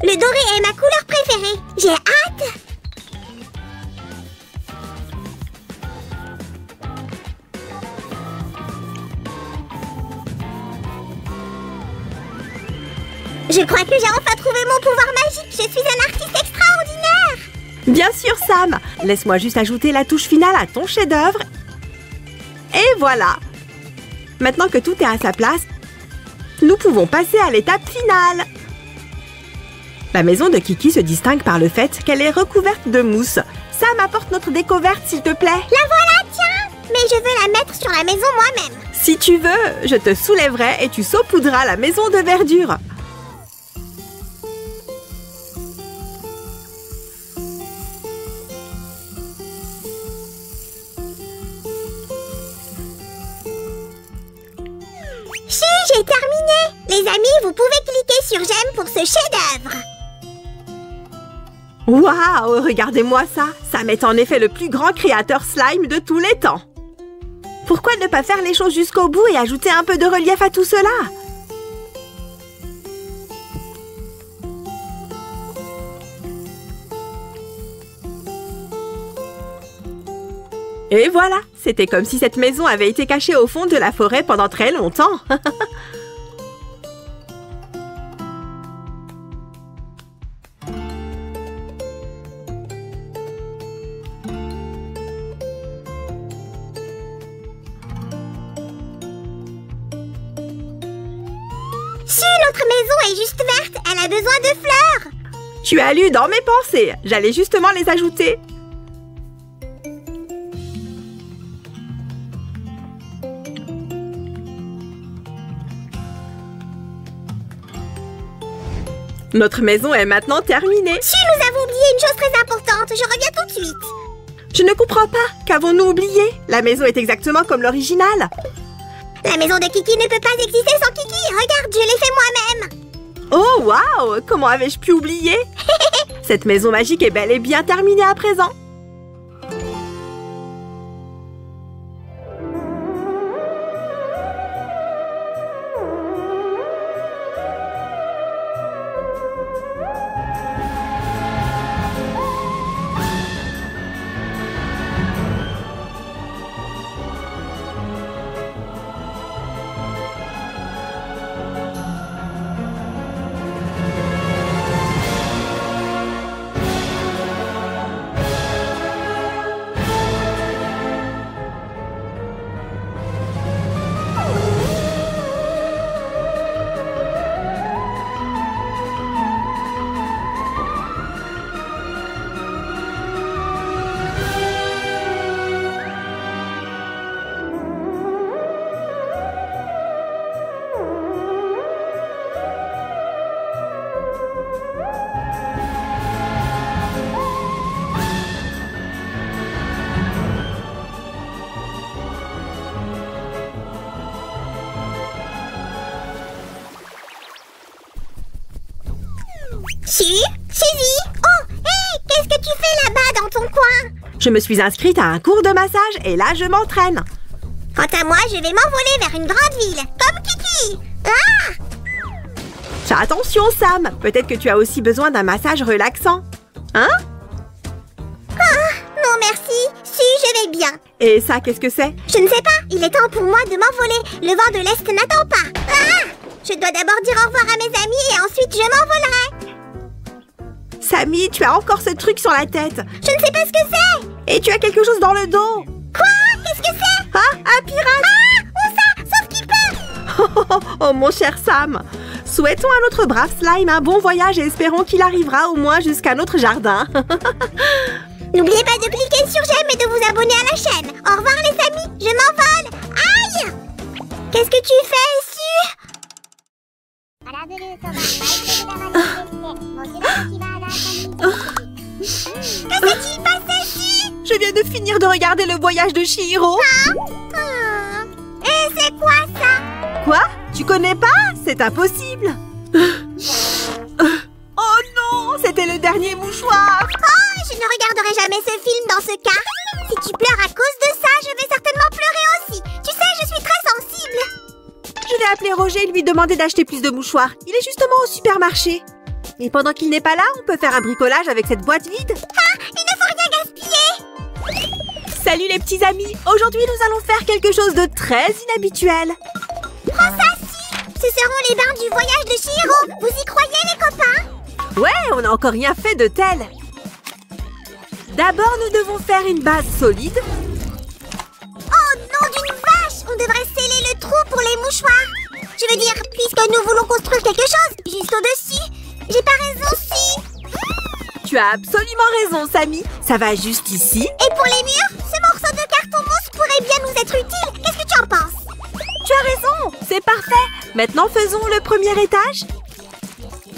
Le doré est ma couleur préférée. J'ai hâte. Je crois que j'ai enfin trouvé mon pouvoir magique. Je suis un artiste extraordinaire. Bien sûr, Sam. Laisse-moi juste ajouter la touche finale à ton chef-d'œuvre. Et voilà. Maintenant que tout est à sa place, nous pouvons passer à l'étape finale. La maison de Kiki se distingue par le fait qu'elle est recouverte de mousse. Sam, apporte notre déco verte, s'il te plaît. La voilà, tiens. Mais je veux la mettre sur la maison moi-même. Si tu veux, je te soulèverai et tu saupoudras la maison de verdure. Si, j'ai terminé. Les amis, vous pouvez cliquer sur j'aime pour ce chef-d'œuvre. Waouh, regardez-moi ça. Sam est en effet le plus grand créateur slime de tous les temps. Pourquoi ne pas faire les choses jusqu'au bout et ajouter un peu de relief à tout cela? Et voilà, c'était comme si cette maison avait été cachée au fond de la forêt pendant très longtemps. Si, notre maison est juste verte, elle a besoin de fleurs. Tu as lu dans mes pensées, j'allais justement les ajouter. Notre maison est maintenant terminée. Si, nous avons oublié une chose très importante, je reviens tout de suite. Je ne comprends pas, qu'avons-nous oublié? La maison est exactement comme l'original. La maison de Kiki ne peut pas exister sans Kiki. Regarde, je l'ai fait moi-même. Oh, waouh! Comment avais-je pu oublier? Cette maison magique est bel et bien terminée à présent. Suzy? Oh, hé, qu'est-ce que tu fais là-bas dans ton coin? Je me suis inscrite à un cours de massage et là, je m'entraîne. Quant à moi, je vais m'envoler vers une grande ville, comme Kiki. Ah! Fais attention, Sam. Peut-être que tu as aussi besoin d'un massage relaxant. Hein? Ah, non merci. Si, je vais bien. Et ça, qu'est-ce que c'est? Je ne sais pas. Il est temps pour moi de m'envoler. Le vent de l'Est n'attend pas. Ah! Je dois d'abord dire au revoir à mes amis et ensuite je m'envolerai. Sammy, tu as encore ce truc sur la tête. Je ne sais pas ce que c'est. Et tu as quelque chose dans le dos. Quoi? Qu'est-ce que c'est? Ah, un pirate. Ah! Où ça? Sauf qui peut. Oh, mon cher Sam. Souhaitons à notre brave slime un bon voyage et espérons qu'il arrivera au moins jusqu'à notre jardin. N'oubliez pas de cliquer sur j'aime et de vous abonner à la chaîne. Au revoir les amis, je m'envole. Aïe! Qu'est-ce que tu fais ici? Que s'est-il passé ici? Je viens de finir de regarder le voyage de Chihiro. Et c'est quoi ça? Quoi? Tu connais pas? C'est impossible. Oh non, c'était le dernier mouchoir. Oh, je ne regarderai jamais ce film dans ce cas. Si tu pleures à cause de ça, je vais certainement pleurer aussi. Tu sais, je suis très sensible. Je vais appeler Roger et lui demander d'acheter plus de mouchoirs. Il est justement au supermarché. Et pendant qu'il n'est pas là, on peut faire un bricolage avec cette boîte vide. Ah, il ne faut rien gaspiller. Salut les petits amis. Aujourd'hui, nous allons faire quelque chose de très inhabituel. Prends ça, si. Ce seront les bains du voyage de Chihiro. Vous y croyez, les copains? Ouais, on n'a encore rien fait de tel. D'abord, nous devons faire une base solide. Oh non, d'une vache! On devrait sceller le trou pour les mouchoirs. Je veux dire, puisque nous voulons construire quelque chose, juste au-dessus. J'ai pas raison, si. Tu as absolument raison, Samy. Ça va juste ici. Et pour les murs, ce morceau de carton mousse pourrait bien nous être utile. Qu'est-ce que tu en penses? Tu as raison, c'est parfait. Maintenant, faisons le premier étage.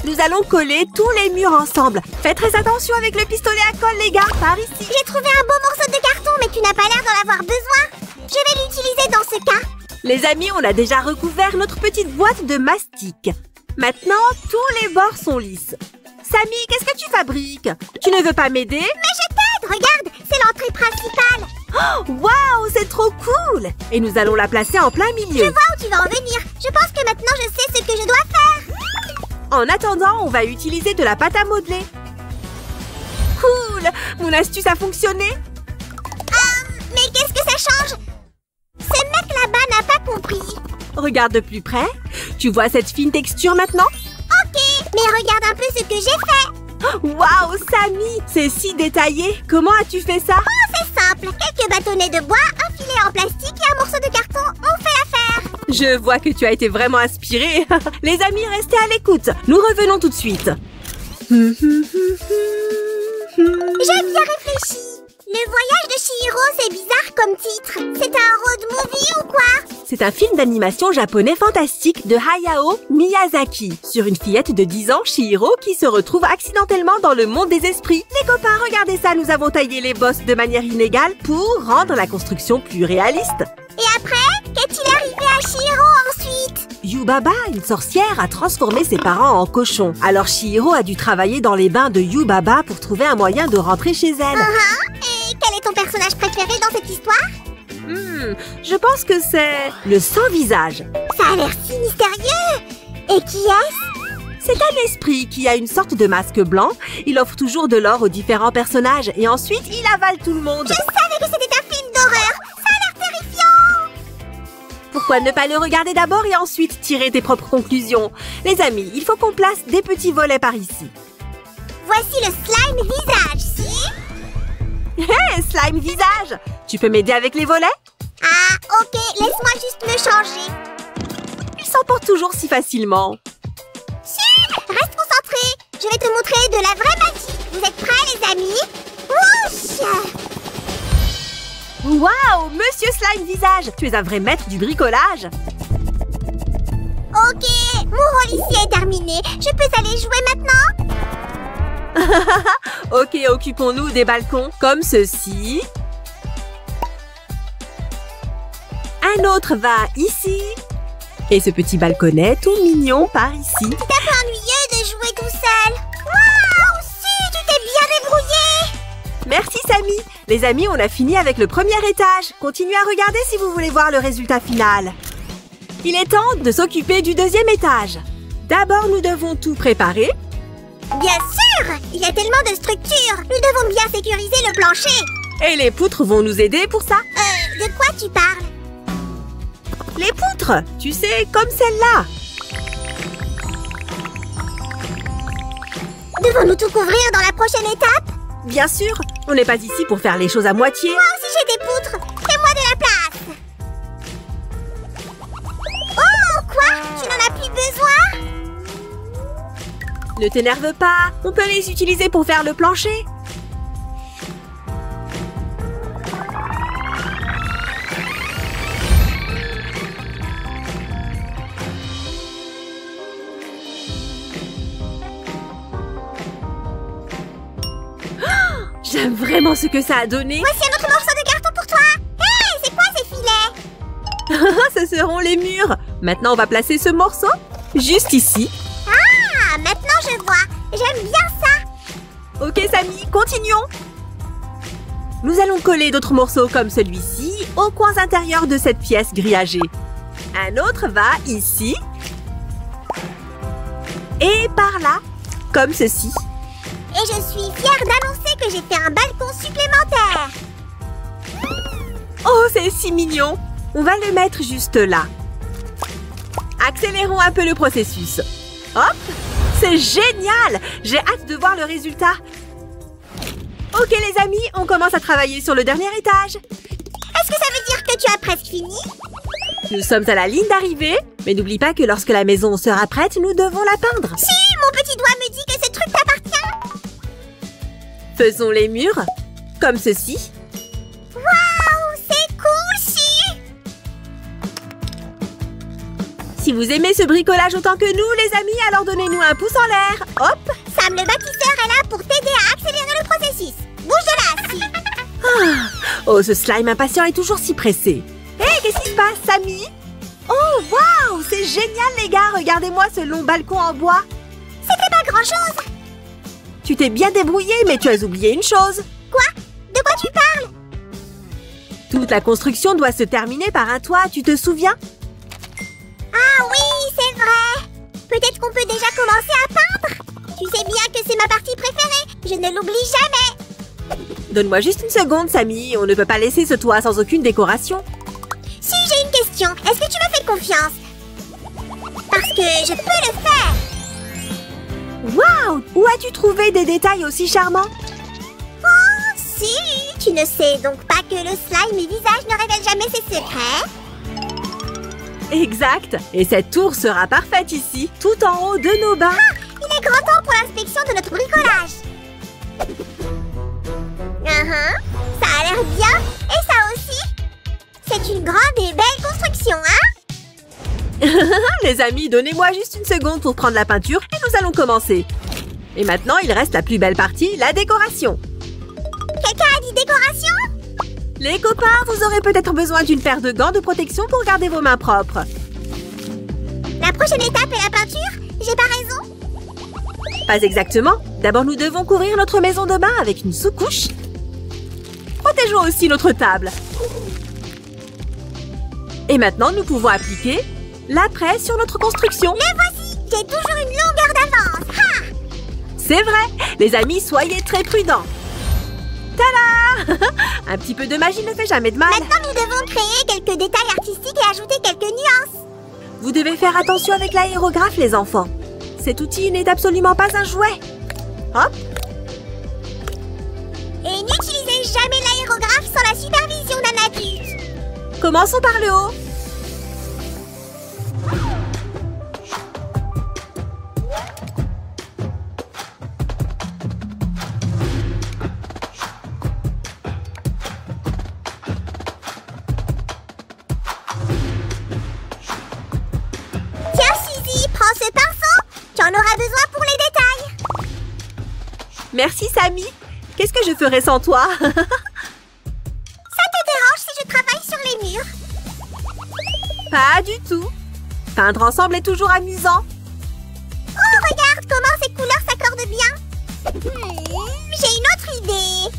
Nous allons coller tous les murs ensemble. Faites très attention avec le pistolet à colle, les gars. Par ici. J'ai trouvé un beau morceau de carton, mais tu n'as pas l'air d'en avoir besoin. Je vais l'utiliser dans ce cas. Les amis, on a déjà recouvert notre petite boîte de mastic. Maintenant, tous les bords sont lisses. Samy, qu'est-ce que tu fabriques? Tu ne veux pas m'aider? Mais je t'aide, regarde, c'est l'entrée principale. Oh, waouh, c'est trop cool! Et nous allons la placer en plein milieu. Je vois où tu vas en venir. Je pense que maintenant je sais ce que je dois faire. En attendant, on va utiliser de la pâte à modeler. Cool! Mon astuce a fonctionné. Mais qu'est-ce que ça change? Ce mec là-bas n'a pas compris. Regarde de plus près. Tu vois cette fine texture maintenant? Ok, mais regarde un peu ce que j'ai fait. Waouh, Samy! C'est si détaillé. Comment as-tu fait ça? Oh, c'est simple. Quelques bâtonnets de bois, un filet en plastique et un morceau de carton ont fait l'affaire. Je vois que tu as été vraiment inspiré. Les amis, restez à l'écoute. Nous revenons tout de suite. J'ai bien réfléchi. Le voyage de Chihiro, c'est bizarre comme titre. C'est un road movie ou quoi? C'est un film d'animation japonais fantastique de Hayao Miyazaki sur une fillette de 10 ans, Chihiro, qui se retrouve accidentellement dans le monde des esprits. Les copains, regardez ça, nous avons taillé les bosses de manière inégale pour rendre la construction plus réaliste. Et après, qu'est-il arrivé à Chihiro ensuite? Yubaba, une sorcière, a transformé ses parents en cochons. Alors Chihiro a dû travailler dans les bains de Yubaba pour trouver un moyen de rentrer chez elle. Et quel est ton personnage préféré dans cette histoire? Je pense que c'est le sans-visage. Ça a l'air si mystérieux. Et qui est-ce? C'est un esprit qui a une sorte de masque blanc. Il offre toujours de l'or aux différents personnages et ensuite il avale tout le monde. Je savais que c'était un film d'horreur. Ça a l'air terrifiant. Pourquoi ne pas le regarder d'abord et ensuite tirer tes propres conclusions? Les amis, il faut qu'on place des petits volets par ici. Voici le slime visage, si? Hé, slime visage! Tu peux m'aider avec les volets? Ah, ok, laisse-moi juste me changer. Il s'emporte toujours si facilement. Reste concentré. Je vais te montrer de la vraie magie. Vous êtes prêts, les amis? Wouch! Waouh, Monsieur Slime Visage! Tu es un vrai maître du bricolage! Ok, mon rôle ici est terminé. Je peux aller jouer maintenant? Ok, occupons-nous des balcons comme ceci. Un autre va ici. Et ce petit balconnet tout mignon par ici. C'est un peu ennuyeux de jouer tout seul. Waouh, si, tu t'es bien débrouillé. Merci Samy. Les amis, on a fini avec le premier étage. Continuez à regarder si vous voulez voir le résultat final. Il est temps de s'occuper du deuxième étage. D'abord, nous devons tout préparer. Bien sûr, il y a tellement de structures. Nous devons bien sécuriser le plancher. Et les poutres vont nous aider pour ça. De quoi tu parles? Les poutres, tu sais, comme celle-là. Devons-nous tout couvrir dans la prochaine étape? Bien sûr, on n'est pas ici pour faire les choses à moitié. Moi aussi j'ai des poutres. Fais-moi de la place. Oh, quoi? Tu n'en as plus besoin? Ne t'énerve pas, on peut les utiliser pour faire le plancher. J'aime vraiment ce que ça a donné. Voici un autre morceau de carton pour toi. Hé, c'est quoi ces filets? Ce seront les murs. Maintenant, on va placer ce morceau juste ici. Ah, maintenant je vois. J'aime bien ça. Ok, Samy, continuons. Nous allons coller d'autres morceaux comme celui-ci aux coins intérieurs de cette pièce grillagée. Un autre va ici. Et par là. comme ceci. Et je suis fière d'annoncer que j'ai fait un balcon supplémentaire. Oh, c'est si mignon! On va le mettre juste là. Accélérons un peu le processus. Hop! C'est génial! J'ai hâte de voir le résultat. Ok les amis, on commence à travailler sur le dernier étage. Est-ce que ça veut dire que tu as presque fini? Nous sommes à la ligne d'arrivée, mais n'oublie pas que lorsque la maison sera prête, nous devons la peindre. Si, mon petit doigt me dit que ce truc t'appartient. Faisons les murs, comme ceci. Waouh, c'est cool, si! Si vous aimez ce bricolage autant que nous, les amis, alors donnez-nous un pouce en l'air. Hop! Sam le bâtisseur est là pour t'aider à accélérer le processus. Bouge de là, si! Oh, ce slime impatient est toujours si pressé. Hé, qu'est-ce qui se passe, Samy? Oh, waouh! C'est génial, les gars! Regardez-moi ce long balcon en bois. C'était pas grand-chose. Tu t'es bien débrouillé, mais tu as oublié une chose. Quoi? De quoi tu parles? Toute la construction doit se terminer par un toit, tu te souviens? Ah oui, c'est vrai. Peut-être qu'on peut déjà commencer à peindre? Tu sais bien que c'est ma partie préférée. Je ne l'oublie jamais. Donne-moi juste une seconde, Samy. On ne peut pas laisser ce toit sans aucune décoration. Si, j'ai une question. Est-ce que tu me fais confiance? Parce que je peux le faire. Waouh! Où as-tu trouvé des détails aussi charmants? Oh, si. Tu ne sais donc pas que le slime et visage ne révèlent jamais ses secrets? Exact. Et cette tour sera parfaite ici, tout en haut de nos bains. Ah, il est grand temps pour l'inspection de notre bricolage. Ça a l'air bien. Et ça aussi. C'est une grande et belle construction, hein? Les amis, donnez-moi juste une seconde pour prendre la peinture et nous allons commencer. Et maintenant, il reste la plus belle partie, la décoration. Quelqu'un a dit décoration? Les copains, vous aurez peut-être besoin d'une paire de gants de protection pour garder vos mains propres. La prochaine étape est la peinture? J'ai pas raison? Pas exactement. D'abord, nous devons couvrir notre maison de bain avec une sous-couche. Protégeons aussi notre table. Et maintenant, nous pouvons appliquer l'après sur notre construction. Les voici! J'ai toujours une longueur d'avance! Ha! C'est vrai! Les amis, soyez très prudents. Tada! Un petit peu de magie ne fait jamais de mal. Maintenant, nous devons créer quelques détails artistiques et ajouter quelques nuances. Vous devez faire attention avec l'aérographe, les enfants. Cet outil n'est absolument pas un jouet. Hop! Et n'utilisez jamais l'aérographe sans la supervision d'un adulte. Commençons par le haut. Tiens, Suzy, prends ce pinceau. Tu en auras besoin pour les détails. Merci, Samy. Qu'est-ce que je ferais sans toi? Ça te dérange si je travaille sur les murs? Pas du tout. Peindre ensemble est toujours amusant. Oh, regarde comment ces couleurs s'accordent bien. J'ai une autre idée.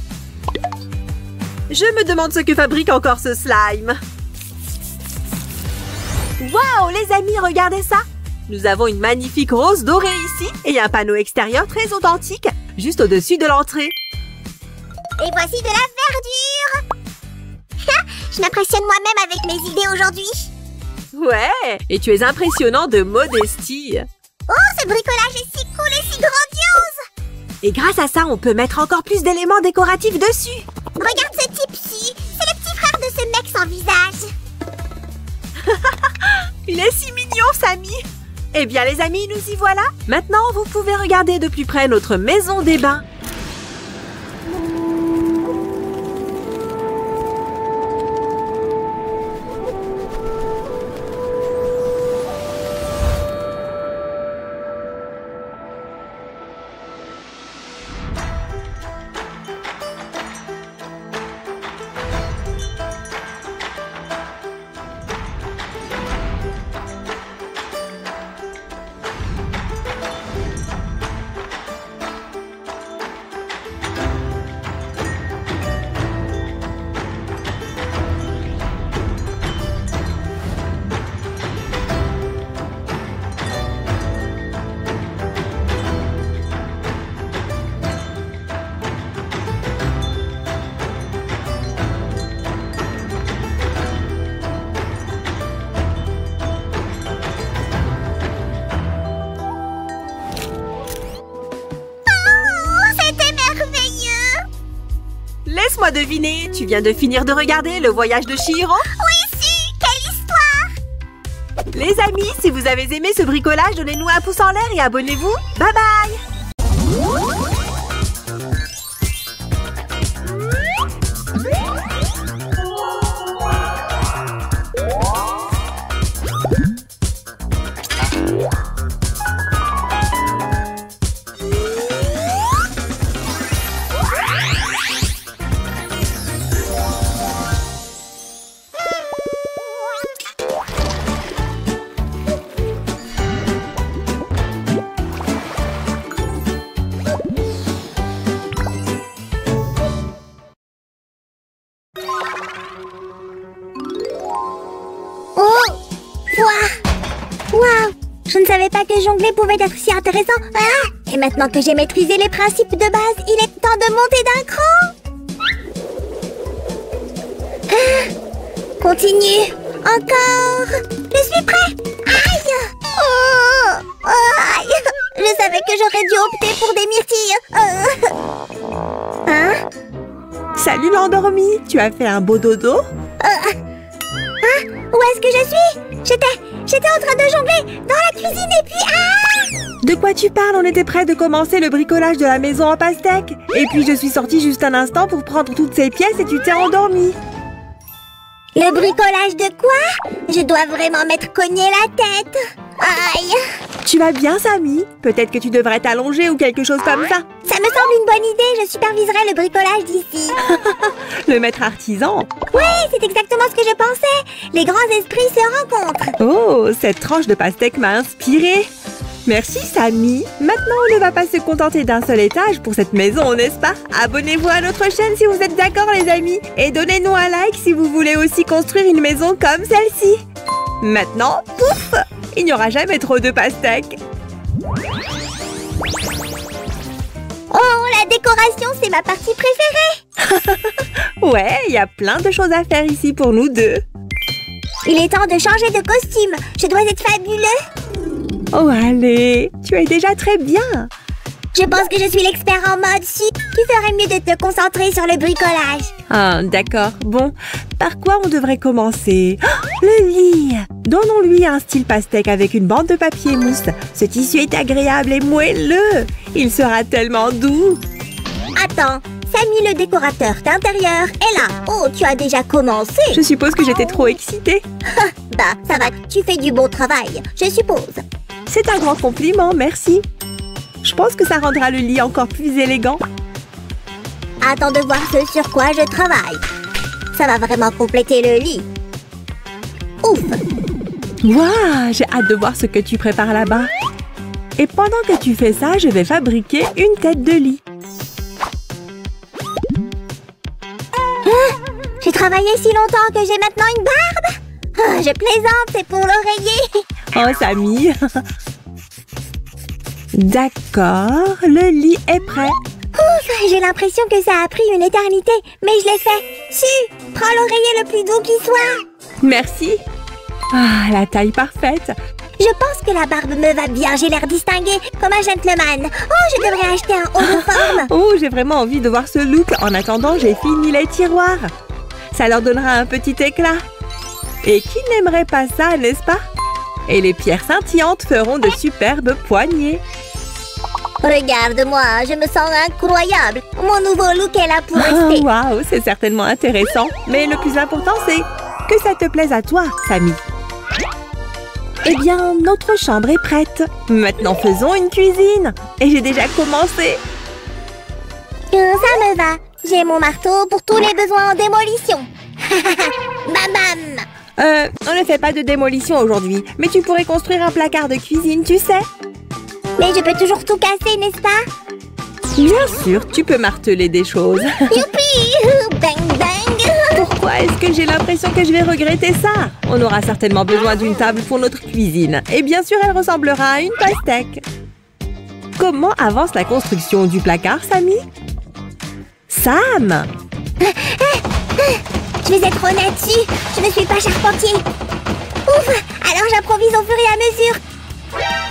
Je me demande ce que fabrique encore ce slime. Waouh, les amis, regardez ça. Nous avons une magnifique rose dorée ici et un panneau extérieur très authentique juste au-dessus de l'entrée. Et voici de la verdure. Je m'impressionne moi-même avec mes idées aujourd'hui. Ouais, et tu es impressionnant de modestie. Oh, ce bricolage est si cool et si grandiose. Et grâce à ça, on peut mettre encore plus d'éléments décoratifs dessus. Regarde ce type-ci. C'est le petit frère de ce mec sans visage. Il est si mignon, Samy. Eh bien, les amis, nous y voilà. Maintenant, vous pouvez regarder de plus près notre maison des bains. laisse-moi deviner. Tu viens de finir de regarder Le Voyage de Chihiro? Oui, si! Quelle histoire! Les amis, si vous avez aimé ce bricolage, donnez-nous un pouce en l'air et abonnez-vous. Bye bye! Waouh! Je ne savais pas que jongler pouvait être si intéressant. Ah! Et maintenant que j'ai maîtrisé les principes de base, il est temps de monter d'un cran. Ah! Continue. Encore. Je suis prêt. Aïe! Oh! Aïe! Je savais que j'aurais dû opter pour des myrtilles. Hein? Salut l'endormi, tu as fait un beau dodo? Où est-ce que je suis? J'étais en train de jongler dans la cuisine et puis... Ah! De quoi tu parles? On était près de commencer le bricolage de la maison en pastèque. Et puis je suis sortie juste un instant pour prendre toutes ces pièces et tu t'es endormie. Le bricolage de quoi? Je dois vraiment m'être cogné la tête. Aïe! Tu vas bien, Samy? Peut-être que tu devrais t'allonger ou quelque chose comme ça. Ça me semble une bonne idée, je superviserai le bricolage d'ici. Le maître artisan? Oui, c'est exactement ce que je pensais. Les grands esprits se rencontrent. Oh, cette tranche de pastèque m'a inspirée. Merci, Samy. Maintenant, on ne va pas se contenter d'un seul étage pour cette maison, n'est-ce pas? Abonnez-vous à notre chaîne si vous êtes d'accord, les amis. Et donnez-nous un like si vous voulez aussi construire une maison comme celle-ci. Maintenant, pouf! Il n'y aura jamais trop de pastèques. Oh, la décoration, c'est ma partie préférée. Ouais, il y a plein de choses à faire ici pour nous deux. Il est temps de changer de costume. Je dois être fabuleux. Oh, allez, tu es déjà très bien. Je pense que je suis l'expert en mode. Si, tu ferais mieux de te concentrer sur le bricolage. Ah, d'accord. Bon, par quoi on devrait commencer? Oh, le lit! Donnons-lui un style pastèque avec une bande de papier mousse. Ce tissu est agréable et moelleux. Il sera tellement doux. Attends, Samy le décorateur d'intérieur est là. Oh, tu as déjà commencé. Je suppose que j'étais trop excitée. Bah, ça va, tu fais du bon travail, je suppose. C'est un grand compliment, merci. Je pense que ça rendra le lit encore plus élégant. Attends de voir ce sur quoi je travaille. Ça va vraiment compléter le lit. Ouf! Waouh, j'ai hâte de voir ce que tu prépares là-bas. Et pendant que tu fais ça, je vais fabriquer une tête de lit. J'ai travaillé si longtemps que j'ai maintenant une barbe. Je plaisante, c'est pour l'oreiller. Oh, Samy. D'accord, le lit est prêt. Ouf, j'ai l'impression que ça a pris une éternité, mais je l'ai fait. Su, prends l'oreiller le plus doux qui soit. Merci. Ah, la taille parfaite. Je pense que la barbe me va bien, j'ai l'air distingué, comme un gentleman. Oh, je devrais acheter un haut de forme. Oh, j'ai vraiment envie de voir ce look. En attendant, j'ai fini les tiroirs. Ça leur donnera un petit éclat. Et qui n'aimerait pas ça, n'est-ce pas? Et les pierres scintillantes feront de superbes poignées. Regarde-moi, je me sens incroyable. Mon nouveau look est là pour rester. Oh, waouh, c'est certainement intéressant. Mais le plus important, c'est que ça te plaise à toi, Samy. Eh bien, notre chambre est prête. Maintenant, faisons une cuisine. Et j'ai déjà commencé. Ça me va. J'ai mon marteau pour tous les besoins en démolition. Bam bam. On ne fait pas de démolition aujourd'hui. Mais tu pourrais construire un placard de cuisine, tu sais. Mais je peux toujours tout casser, n'est-ce pas? Bien sûr, tu peux marteler des choses. Youpi! Bang bang! Pourquoi est-ce que j'ai l'impression que je vais regretter ça? On aura certainement besoin d'une table pour notre cuisine. Et bien sûr, elle ressemblera à une pastèque. Comment avance la construction du placard, Samy? Sam! Je vais être honnête dessus. Je ne suis pas charpentier. Ouf! Alors j'improvise au fur et à mesure.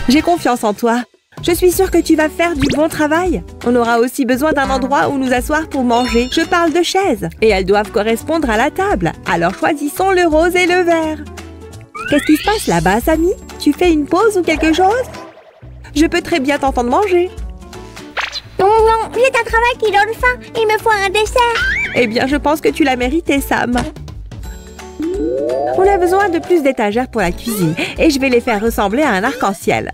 J'ai confiance en toi. Je suis sûre que tu vas faire du bon travail. On aura aussi besoin d'un endroit où nous asseoir pour manger. Je parle de chaises. Et elles doivent correspondre à la table. Alors choisissons le rose et le vert. Qu'est-ce qui se passe là-bas, Samy? Tu fais une pause ou quelque chose? Je peux très bien t'entendre manger. Non, j'ai un travail qui donne faim. Il me faut un dessert. Eh bien, je pense que tu l'as mérité, Sam. On a besoin de plus d'étagères pour la cuisine. Et je vais les faire ressembler à un arc-en-ciel.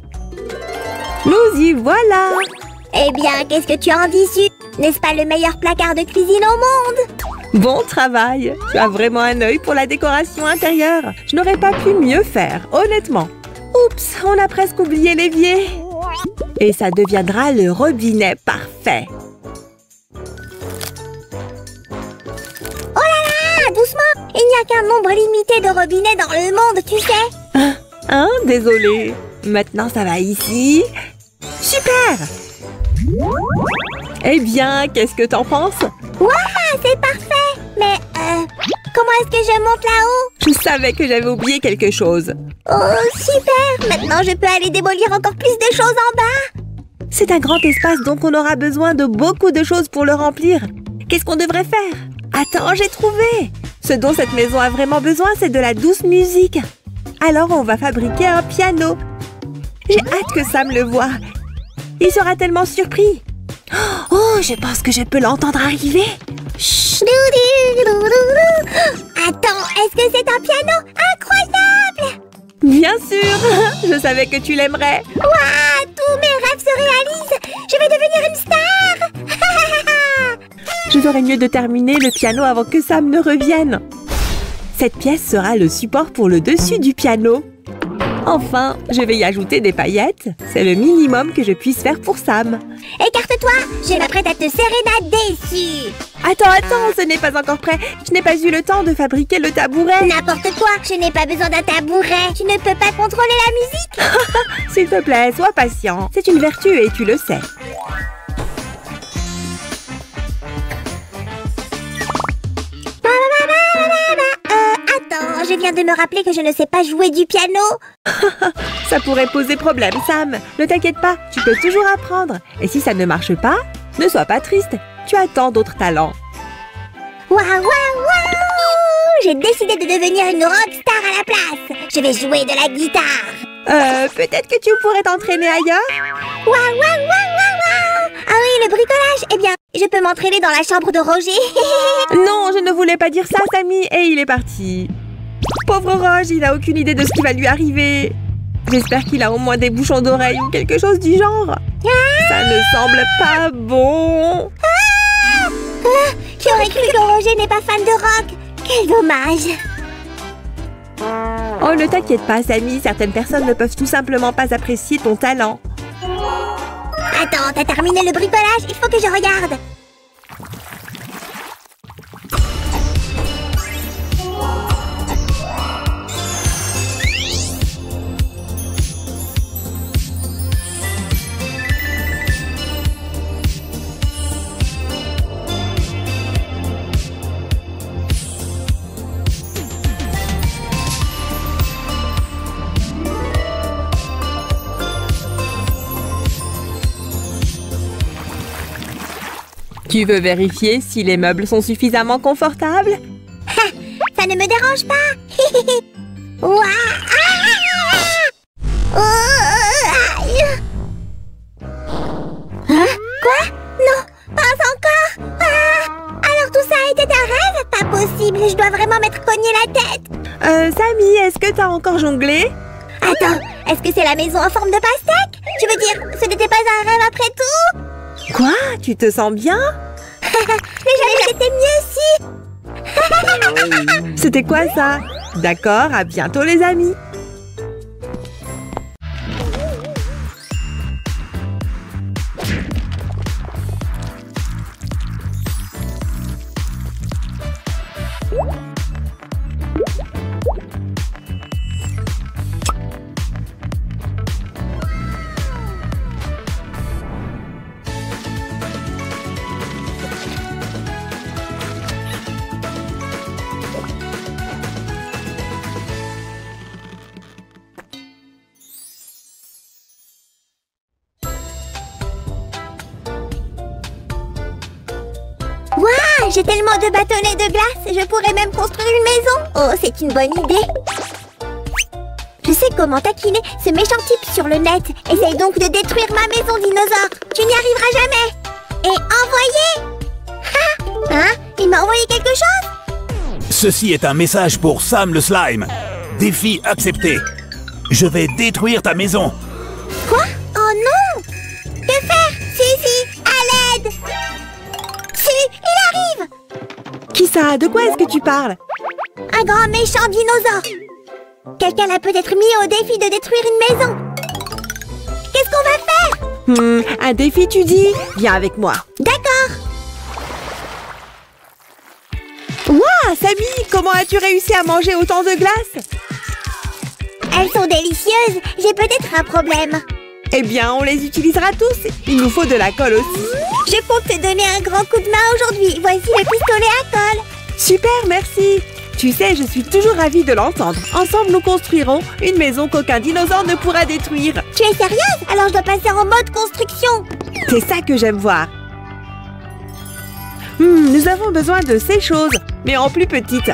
Nous y voilà! Eh bien, qu'est-ce que tu en dis, Su? N'est-ce pas le meilleur placard de cuisine au monde? Bon travail! Tu as vraiment un œil pour la décoration intérieure. Je n'aurais pas pu mieux faire, honnêtement. Oups, on a presque oublié l'évier. Et ça deviendra le robinet parfait. Oh là là, doucement! Il n'y a qu'un nombre limité de robinets dans le monde, tu sais? Hein? Désolée. Maintenant, ça va ici. Super! Eh bien, qu'est-ce que t'en penses? Waouh, c'est parfait! Mais, comment est-ce que je monte là-haut? Je savais que j'avais oublié quelque chose. Oh, super! Maintenant, je peux aller démolir encore plus de choses en bas! C'est un grand espace, donc on aura besoin de beaucoup de choses pour le remplir. Qu'est-ce qu'on devrait faire? Attends, j'ai trouvé! Ce dont cette maison a vraiment besoin, c'est de la douce musique. Alors, on va fabriquer un piano. J'ai hâte que Sam le voie. Il sera tellement surpris. Oh, je pense que je peux l'entendre arriver. Chut. Attends, est-ce que c'est un piano? Incroyable! Bien sûr. Je savais que tu l'aimerais. Waouh, tous mes rêves se réalisent! Je vais devenir une star! Je ferais mieux de terminer le piano avant que Sam ne revienne. Cette pièce sera le support pour le dessus du piano. Enfin, je vais y ajouter des paillettes. C'est le minimum que je puisse faire pour Sam. Écarte-toi, je m'apprête à te sérénader dessus. Attends, ce n'est pas encore prêt. Je n'ai pas eu le temps de fabriquer le tabouret. N'importe quoi, je n'ai pas besoin d'un tabouret. Tu ne peux pas contrôler la musique. S'il te plaît, sois patient. C'est une vertu et tu le sais. Attends, je viens de me rappeler que je ne sais pas jouer du piano. Ça pourrait poser problème, Sam. Ne t'inquiète pas, tu peux toujours apprendre. Et si ça ne marche pas, ne sois pas triste. Tu as tant d'autres talents. Waouh, waouh, waouh! J'ai décidé de devenir une rockstar à la place. Je vais jouer de la guitare. Peut-être que tu pourrais t'entraîner ailleurs? Waouh, waouh, waouh, waouh, waouh! Ah oui, le bricolage. Eh bien, je peux m'entraîner dans la chambre de Roger. Non, je ne voulais pas dire ça, Samy. Et il est parti. Pauvre Roger, il n'a aucune idée de ce qui va lui arriver. J'espère qu'il a au moins des bouchons d'oreilles ou quelque chose du genre. Ça ne semble pas bon. Qui aurait cru que Roger n'est pas fan de rock? Quel dommage. Oh, ne t'inquiète pas, Samy. Certaines personnes ne peuvent tout simplement pas apprécier ton talent. Attends, t'as terminé le bricolage? Il faut que je regarde. Tu veux vérifier si les meubles sont suffisamment confortables? Ça ne me dérange pas. Ouah, Quoi? Non, pas encore. Alors tout ça a été un rêve? Pas possible, je dois vraiment m'être cogné la tête. Samy, est-ce que t'as encore jonglé? Attends, est-ce que c'est la maison en forme de pastèque? Je veux dire, ce n'était pas un rêve après tout? Quoi? Tu te sens bien? Mais j'étais mieux aussi. C'était quoi ça? D'accord, à bientôt les amis. J'ai tellement de bâtonnets de glace, je pourrais même construire une maison. Oh, c'est une bonne idée. Je sais comment taquiner ce méchant type sur le net. Essaye donc de détruire ma maison, dinosaure. Tu n'y arriveras jamais. Et envoyer. Hein? Il m'a envoyé quelque chose? Ceci est un message pour Sam le slime. Défi accepté. Je vais détruire ta maison. Quoi? Oh non! Que faire? Suzy, à l'aide! Su, il arrive! Qui ça? De quoi est-ce que tu parles? Un grand méchant dinosaure! Quelqu'un l'a peut-être mis au défi de détruire une maison! Qu'est-ce qu'on va faire? Un défi, tu dis? Viens avec moi. D'accord! Ouah, Sammy, comment as-tu réussi à manger autant de glace? Elles sont délicieuses! J'ai peut-être un problème! Eh bien, on les utilisera tous. Il nous faut de la colle aussi. Je compte te donner un grand coup de main aujourd'hui. Voici le pistolet à colle. Super, merci. Tu sais, je suis toujours ravie de l'entendre. Ensemble, nous construirons une maison qu'aucun dinosaure ne pourra détruire. Tu es sérieuse? Alors je dois passer en mode construction. C'est ça que j'aime voir. Nous avons besoin de ces choses, mais en plus petites.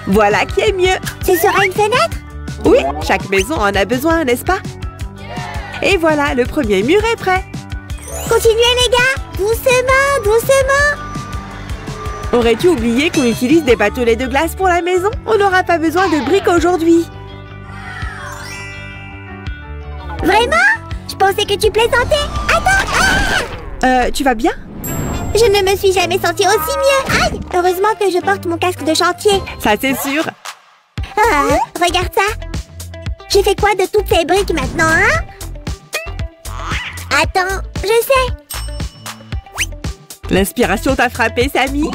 Voilà qui est mieux. Ce sera une fenêtre? Oui, chaque maison en a besoin, n'est-ce pas? Et voilà, le premier mur est prêt. Continuez les gars, doucement, doucement. Aurais-tu oublié qu'on utilise des bâtonnets de glace pour la maison? On n'aura pas besoin de briques aujourd'hui. Vraiment? Je pensais que tu plaisantais. Attends! Tu vas bien? Je ne me suis jamais sentie aussi mieux. Aïe! Heureusement que je porte mon casque de chantier. Ça, c'est sûr. Regarde ça. J'ai fait quoi de toutes ces briques maintenant, hein? Attends, je sais. L'inspiration t'a frappé, Sammy?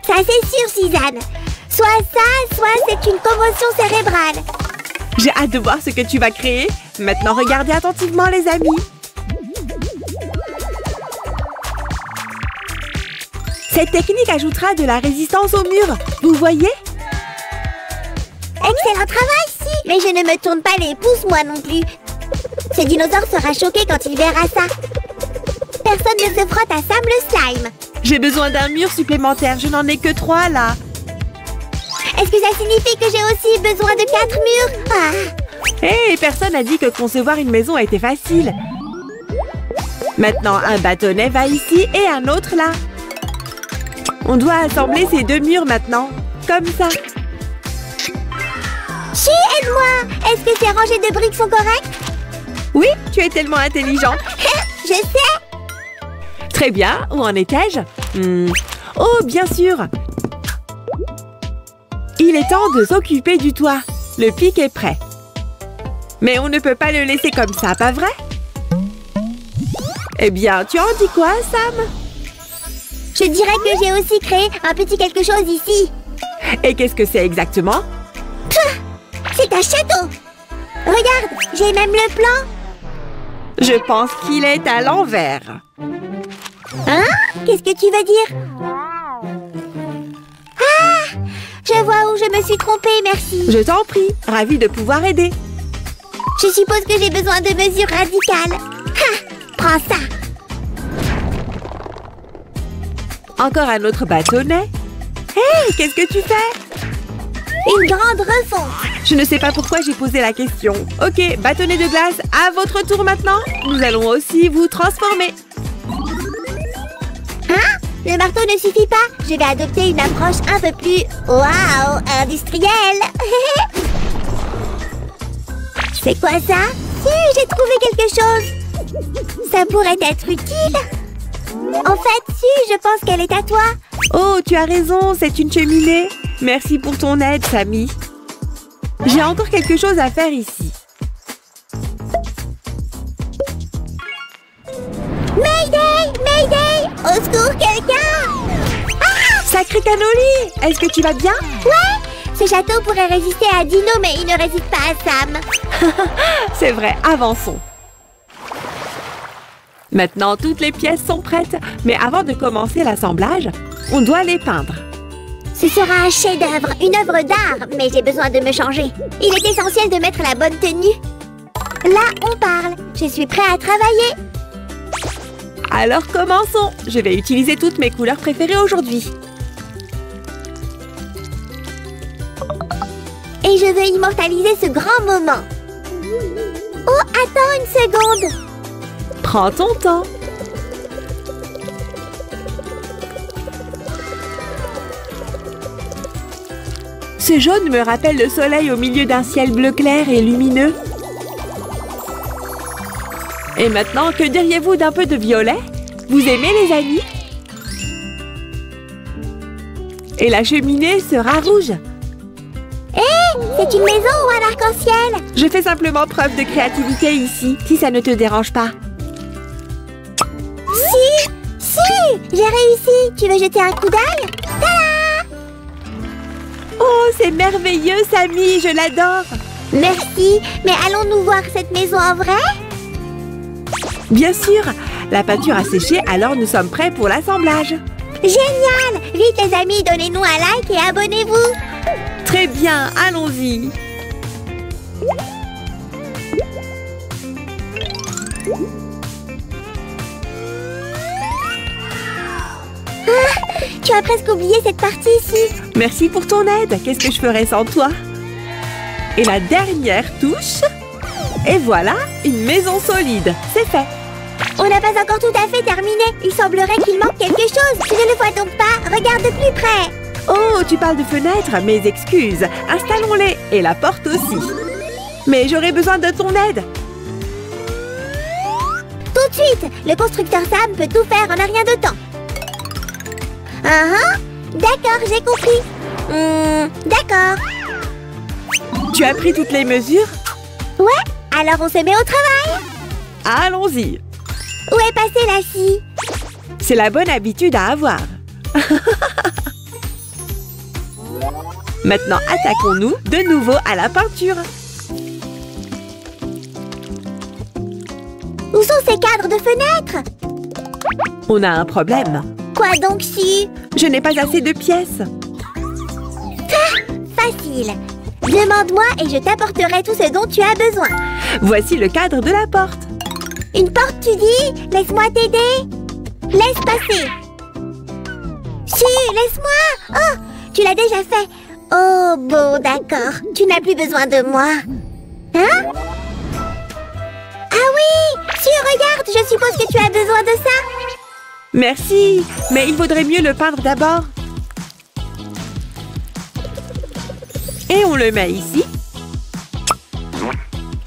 Ça, c'est sûr, Suzanne. Soit ça, soit c'est une commotion cérébrale. J'ai hâte de voir ce que tu vas créer. Maintenant, regardez attentivement, les amis. Cette technique ajoutera de la résistance au mur. Vous voyez? Excellent travail, si. Mais je ne me tourne pas les pouces, moi non plus. Ce dinosaure sera choqué quand il verra ça. Personne ne se frotte à Sam le slime. J'ai besoin d'un mur supplémentaire. Je n'en ai que 3, là. Est-ce que ça signifie que j'ai aussi besoin de 4 murs? Hé, personne n'a dit que concevoir une maison était facile. Maintenant, un bâtonnet va ici et un autre là. On doit assembler ces 2 murs maintenant. Comme ça. Chi, aide-moi! Est-ce que ces rangées de briques sont correctes? Oui, tu es tellement intelligente. Je sais! Très bien, où en étais-je? Oh, bien sûr! Il est temps de s'occuper du toit. Le pic est prêt. Mais on ne peut pas le laisser comme ça, pas vrai? Eh bien, tu en dis quoi, Sam? Je dirais que j'ai aussi créé un petit quelque chose ici. Et qu'est-ce que c'est exactement? C'est un château! Regarde, j'ai même le plan. Je pense qu'il est à l'envers. Hein? Qu'est-ce que tu veux dire? Ah! Je vois où je me suis trompée, merci. Je t'en prie, ravie de pouvoir aider. Je suppose que j'ai besoin de mesures radicales. Ha! Prends ça! Encore un autre bâtonnet. Hé, qu'est-ce que tu fais? Une grande refonte. Je ne sais pas pourquoi j'ai posé la question. Ok, bâtonnet de glace, à votre tour maintenant. Nous allons aussi vous transformer. Hein? Le marteau ne suffit pas. Je vais adopter une approche un peu plus... Waouh! Industrielle. C'est quoi ça? Si, j'ai trouvé quelque chose. Ça pourrait être utile. En fait, si, je pense qu'elle est à toi. Oh, tu as raison, c'est une cheminée. Merci pour ton aide, Sammy. J'ai encore quelque chose à faire ici. Mayday! Mayday! Au secours, quelqu'un! Ah! Sacré cannoli! Est-ce que tu vas bien? Ouais! Ce château pourrait résister à Dino, mais il ne résiste pas à Sam. C'est vrai, avançons. Maintenant, toutes les pièces sont prêtes. Mais avant de commencer l'assemblage, on doit les peindre. Ce sera un chef-d'œuvre, une œuvre d'art, mais j'ai besoin de me changer. Il est essentiel de mettre la bonne tenue. Là, on parle. Je suis prêt à travailler. Alors commençons. Je vais utiliser toutes mes couleurs préférées aujourd'hui. Et je veux immortaliser ce grand moment. Oh, attends une seconde. Prends ton temps. Ce jaune me rappelle le soleil au milieu d'un ciel bleu clair et lumineux. Et maintenant, que diriez-vous d'un peu de violet? Vous aimez, les amis? Et la cheminée sera rouge. C'est une maison ou un arc-en-ciel? Je fais simplement preuve de créativité ici, si ça ne te dérange pas. Si, j'ai réussi. Tu veux jeter un coup d'œil? Oh, c'est merveilleux, Samy, je l'adore. Merci, mais allons-nous voir cette maison en vrai? Bien sûr, la peinture a séché, alors nous sommes prêts pour l'assemblage. Génial! Vite les amis, donnez-nous un like et abonnez-vous. Très bien, allons-y. Tu as presque oublié cette partie ici. Merci pour ton aide. Qu'est-ce que je ferais sans toi? Et la dernière touche. Et voilà, une maison solide. C'est fait. On n'a pas encore tout à fait terminé. Il semblerait qu'il manque quelque chose. Tu ne le vois donc pas? Regarde de plus près. Oh, tu parles de fenêtres? Mes excuses. Installons-les. Et la porte aussi. Mais j'aurais besoin de ton aide. Tout de suite. Le constructeur Sam peut tout faire en un rien de temps. D'accord, j'ai compris. D'accord. Tu as pris toutes les mesures? Ouais, alors on se met au travail. Allons-y. Où est passée la scie? C'est la bonne habitude à avoir. Maintenant, attaquons-nous de nouveau à la peinture. Où sont ces cadres de fenêtres? On a un problème. Quoi donc si? Je n'ai pas assez de pièces. Facile. Demande-moi et je t'apporterai tout ce dont tu as besoin. Voici le cadre de la porte. Une porte, tu dis? Laisse-moi t'aider. Laisse passer. Si, laisse-moi. Oh, tu l'as déjà fait. Oh, bon, d'accord. Tu n'as plus besoin de moi. Hein? Ah oui! Si, regarde, je suppose que tu as besoin de ça. Merci, mais il vaudrait mieux le peindre d'abord. Et on le met ici.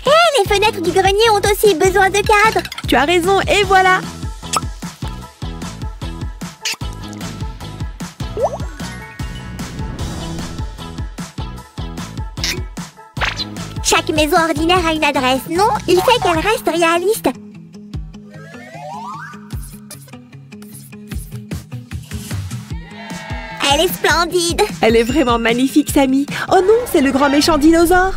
Hé, les fenêtres du grenier ont aussi besoin de cadres. Tu as raison, et voilà. Chaque maison ordinaire a une adresse, non? Il fait qu'elle reste réaliste. Elle est splendide. Elle est vraiment magnifique, Samy. Oh non, c'est le grand méchant dinosaure.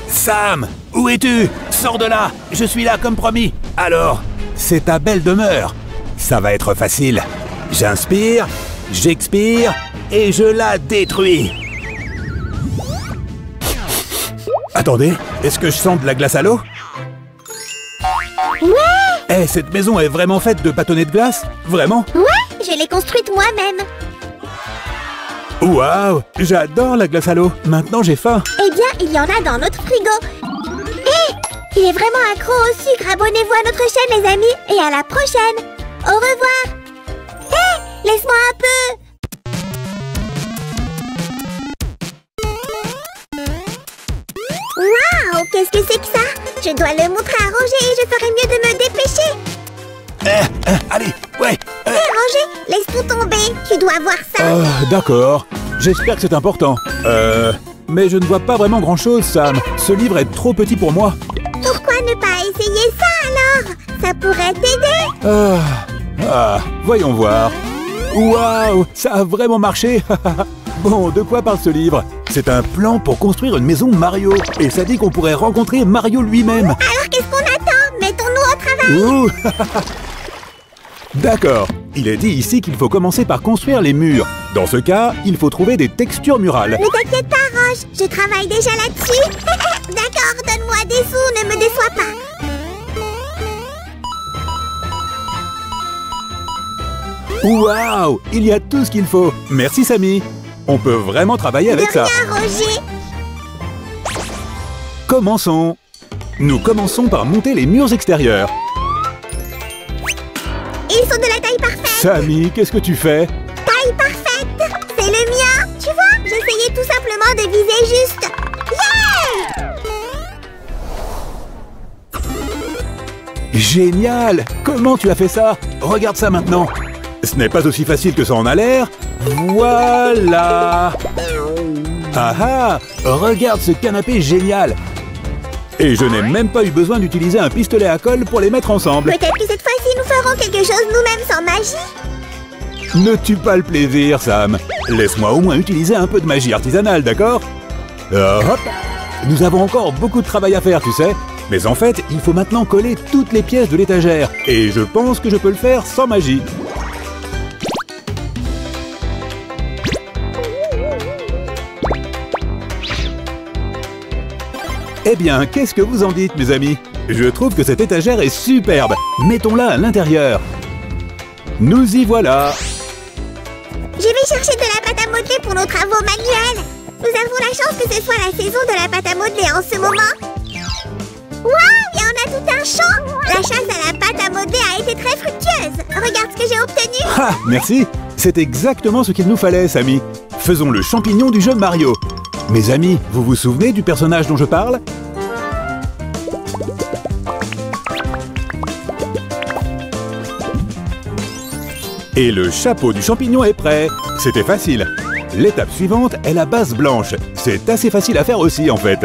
Sam, où es-tu? Sors de là, je suis là comme promis. Alors, c'est ta belle demeure. Ça va être facile. J'inspire, j'expire et je la détruis. Attendez, est-ce que je sens de la glace à l'eau? Ouais! Eh, cette maison est vraiment faite de bâtonnets de glace? Vraiment? Ouais, je l'ai construite moi-même. Waouh, j'adore la glace à l'eau. Maintenant, j'ai faim. Eh bien, il y en a dans notre frigo. Hé, il est vraiment accro au sucre. Abonnez-vous à notre chaîne, les amis, et à la prochaine. Au revoir. Hé, laisse-moi un peu. Waouh, qu'est-ce que c'est que ça? Je dois le montrer à Roger et je ferai mieux de me dépêcher. Allez, ouais. Hé, Roger, laisse tout tomber. Tu dois voir ça. D'accord. J'espère que c'est important. Mais je ne vois pas vraiment grand-chose, Sam. Ce livre est trop petit pour moi. Pourquoi ne pas essayer ça alors? Ça pourrait t'aider. Voyons voir. Waouh, ça a vraiment marché. Bon, de quoi parle ce livre? C'est un plan pour construire une maison Mario. Et ça dit qu'on pourrait rencontrer Mario lui-même. Alors qu'est-ce qu'on attend? Mettons-nous au travail. Ouh. D'accord. Il est dit ici qu'il faut commencer par construire les murs. Dans ce cas, il faut trouver des textures murales. Ne t'inquiète pas, Roche, je travaille déjà là-dessus. D'accord, donne-moi des sous, ne me déçois pas. Waouh, il y a tout ce qu'il faut. Merci Samy. On peut vraiment travailler avec ça. De rien, Roger. Commençons. Nous commençons par monter les murs extérieurs. Ils sont de la taille parfaite. Samy, qu'est-ce que tu fais? Taille parfaite. C'est le mien. Tu vois, j'essayais tout simplement de viser juste. Yeah! Génial! Comment tu as fait ça? Regarde ça maintenant. Ce n'est pas aussi facile que ça en a l'air. Voilà! Ah ah! Regarde ce canapé génial! Et je n'ai même pas eu besoin d'utiliser un pistolet à colle pour les mettre ensemble. Peut-être que cette fois-ci, nous ferons quelque chose nous-mêmes sans magie. Ne tue pas le plaisir, Sam. Laisse-moi au moins utiliser un peu de magie artisanale, d'accord? Hop! Nous avons encore beaucoup de travail à faire, tu sais. Mais en fait, il faut maintenant coller toutes les pièces de l'étagère. Et je pense que je peux le faire sans magie. Eh bien, qu'est-ce que vous en dites, mes amis? Je trouve que cette étagère est superbe. Mettons-la à l'intérieur. Nous y voilà. Je vais chercher de la pâte à modeler pour nos travaux manuels. Nous avons la chance que ce soit la saison de la pâte à modeler en ce moment. Waouh, et on a tout un champ. La chasse à la pâte à modeler a été très fructueuse. Regarde ce que j'ai obtenu. Ah, merci. C'est exactement ce qu'il nous fallait, Samy. Faisons le champignon du jeu Mario. Mes amis, vous vous souvenez du personnage dont je parle? Et le chapeau du champignon est prêt. C'était facile. L'étape suivante est la base blanche. C'est assez facile à faire aussi, en fait.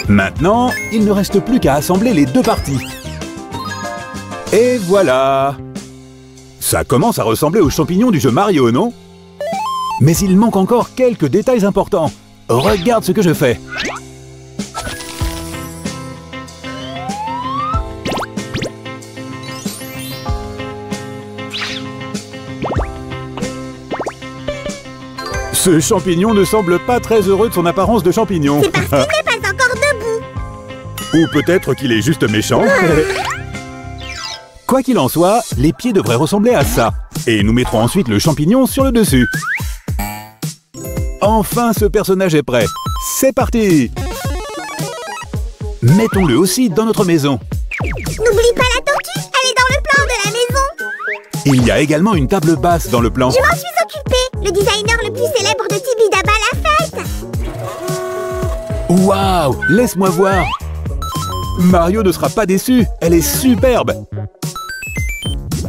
Maintenant, il ne reste plus qu'à assembler les deux parties. Et voilà! Ça commence à ressembler au champignon du jeu Mario, non? Mais il manque encore quelques détails importants. Regarde ce que je fais. Ce champignon ne semble pas très heureux de son apparence de champignon. C'est parce qu'il n'est pas encore debout. Ou peut-être qu'il est juste méchant. Quoi qu'il en soit, les pieds devraient ressembler à ça. Et nous mettrons ensuite le champignon sur le dessus. Enfin, ce personnage est prêt. C'est parti! Mettons-le aussi dans notre maison. N'oublie pas la tortue, elle est dans le plan de la maison. Il y a également une table basse dans le plan. Je m'en suis occupée. Le designer le plus célèbre de Tibidaba l'a faite. Waouh! Laisse-moi voir. Mario ne sera pas déçu. Elle est superbe.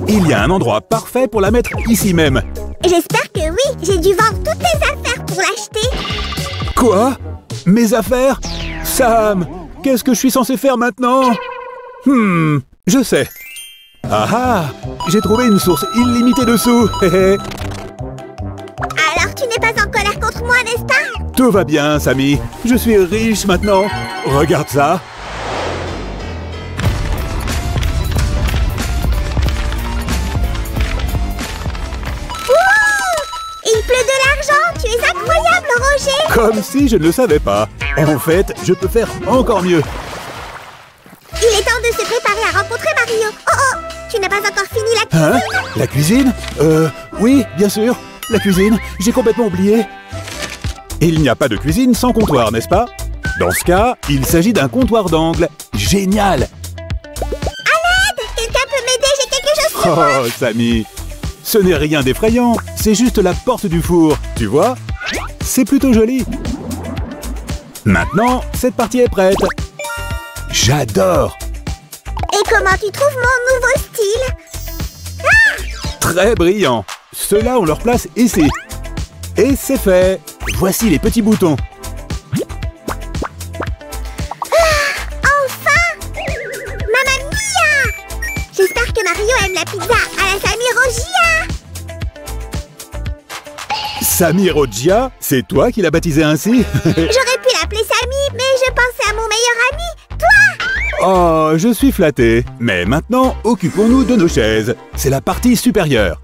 Il y a un endroit parfait pour la mettre ici même. J'espère que oui. J'ai dû vendre toutes mes affaires pour l'acheter. Quoi? Mes affaires? Sam, qu'est-ce que je suis censé faire maintenant? Je sais. Ah ah! J'ai trouvé une source illimitée de sous. Alors tu n'es pas en colère contre moi, n'est-ce pas? Tout va bien, Samy. Je suis riche maintenant. Regarde ça. Il pleut de l'argent. Tu es incroyable, Roger. Comme si je ne le savais pas. En fait, je peux faire encore mieux. Il est temps de se préparer à rencontrer Mario. Oh oh, tu n'as pas encore fini la cuisine? Hein? La cuisine? Oui, bien sûr. La cuisine, j'ai complètement oublié. Il n'y a pas de cuisine sans comptoir, n'est-ce pas? Dans ce cas, il s'agit d'un comptoir d'angle. Génial! À l'aide! Quelqu'un peut m'aider, j'ai quelque chose pour moi. Oh, Samy! Ce n'est rien d'effrayant, c'est juste la porte du four, tu vois? C'est plutôt joli. Maintenant, cette partie est prête. J'adore! Et comment tu trouves mon nouveau style? Très brillant. Ceux-là, on leur place ici. Et c'est fait. Voici les petits boutons. Enfin! Mamma mia! J'espère que Mario la pizza à la Samirogia. Samirogia? C'est toi qui l'as baptisé ainsi? J'aurais pu l'appeler Samy, mais je pensais à mon meilleur ami, toi. Oh, je suis flatté. Mais maintenant, occupons-nous de nos chaises. C'est la partie supérieure.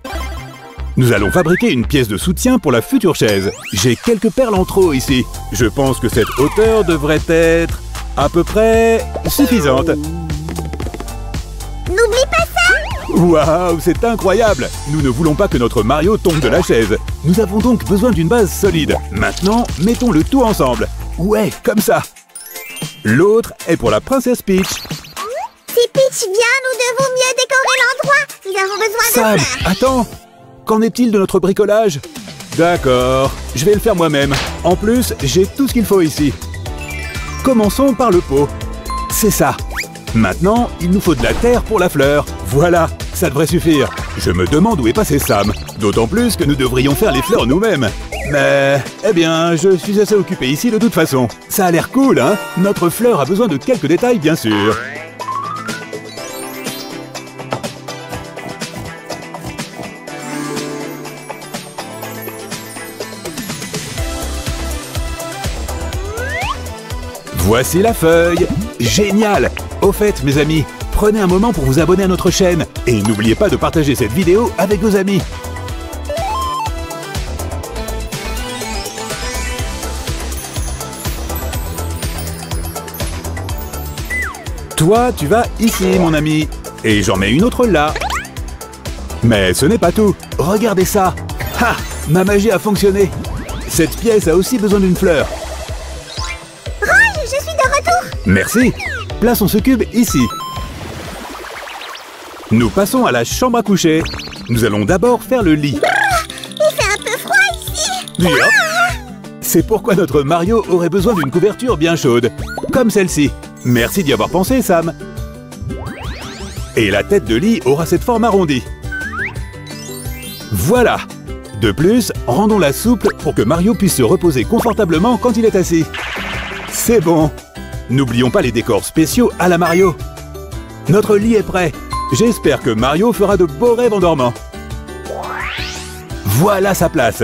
Nous allons fabriquer une pièce de soutien pour la future chaise. J'ai quelques perles en trop ici. Je pense que cette hauteur devrait être à peu près suffisante. N'oublie pas ça. Waouh, c'est incroyable! Nous ne voulons pas que notre Mario tombe de la chaise. Nous avons donc besoin d'une base solide. Maintenant, mettons le tout ensemble. Ouais, comme ça. L'autre est pour la princesse Peach. Si Peach vient, nous devons mieux décorer l'endroit. Nous avons besoin de Sam, fleurs. attends! Qu'en est-il de notre bricolage? D'accord, je vais le faire moi-même. En plus, j'ai tout ce qu'il faut ici. Commençons par le pot. C'est ça. Maintenant, il nous faut de la terre pour la fleur. Voilà, ça devrait suffire. Je me demande où est passé Sam. D'autant plus que nous devrions faire les fleurs nous-mêmes. Mais, eh bien, je suis assez occupé ici de toute façon. Ça a l'air cool, hein? Notre fleur a besoin de quelques détails, bien sûr. Voici la feuille. Génial! Au fait, mes amis, prenez un moment pour vous abonner à notre chaîne. Et n'oubliez pas de partager cette vidéo avec vos amis. Toi, tu vas ici, mon ami. Et j'en mets une autre là. Mais ce n'est pas tout. Regardez ça. Ha! Ma magie a fonctionné. Cette pièce a aussi besoin d'une fleur. Roy, je suis de retour. Merci. Plaçons ce cube ici. Nous passons à la chambre à coucher. Nous allons d'abord faire le lit. Il fait un peu froid ici. Yep. C'est pourquoi notre Mario aurait besoin d'une couverture bien chaude. Comme celle-ci. Merci d'y avoir pensé, Sam. Et la tête de lit aura cette forme arrondie. Voilà. De plus, rendons-la souple pour que Mario puisse se reposer confortablement quand il est assis. C'est bon. N'oublions pas les décors spéciaux à la Mario. Notre lit est prêt. J'espère que Mario fera de beaux rêves en dormant. Voilà sa place.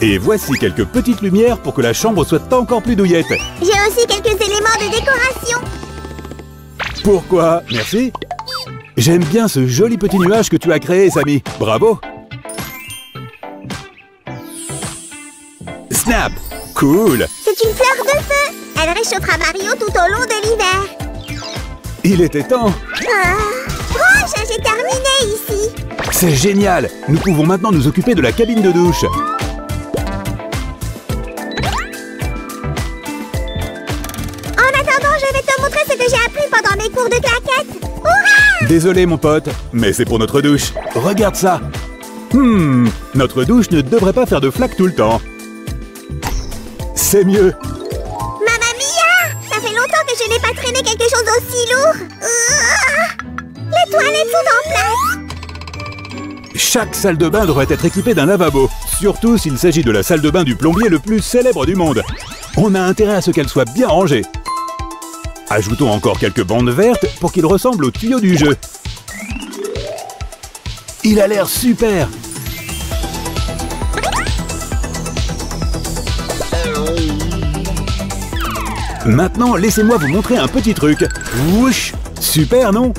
Et voici quelques petites lumières pour que la chambre soit encore plus douillette. J'ai aussi quelques éléments de décoration. Pourquoi? Merci. J'aime bien ce joli petit nuage que tu as créé, Sammy. Bravo. Snap. Cool. C'est une fleur de feu. Elle réchauffera Mario tout au long de l'hiver. Il était temps. Roy, j'ai terminé ici. C'est génial. Nous pouvons maintenant nous occuper de la cabine de douche. En attendant, je vais te montrer ce que j'ai appris pendant mes cours de claquettes. Hurrah! Désolé, mon pote, mais c'est pour notre douche. Regarde ça. Notre douche ne devrait pas faire de flaques tout le temps. C'est mieux. Mamma mia! Ça fait longtemps que je n'ai pas traîné quelque chose aussi lourd. Les toilettes sont en place. Chaque salle de bain devrait être équipée d'un lavabo. Surtout s'il s'agit de la salle de bain du plombier le plus célèbre du monde. On a intérêt à ce qu'elle soit bien rangée. Ajoutons encore quelques bandes vertes pour qu'il ressemble au tuyau du jeu. Il a l'air super! Maintenant, laissez-moi vous montrer un petit truc. Wouch! Super, non?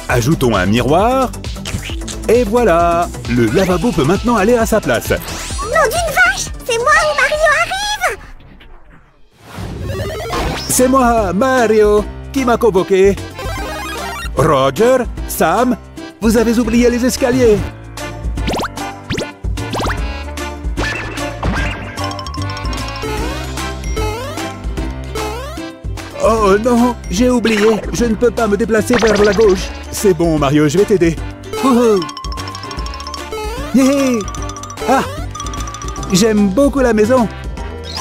Ajoutons un miroir. Et voilà! Le lavabo peut maintenant aller à sa place. Nom d'une vache! C'est moi où Mario arrive! C'est moi, Mario, qui m'a convoqué. Roger, Sam, vous avez oublié les escaliers. Oh non, j'ai oublié. Je ne peux pas me déplacer vers la gauche. C'est bon, Mario, je vais t'aider. Yeah. Ah, j'aime beaucoup la maison.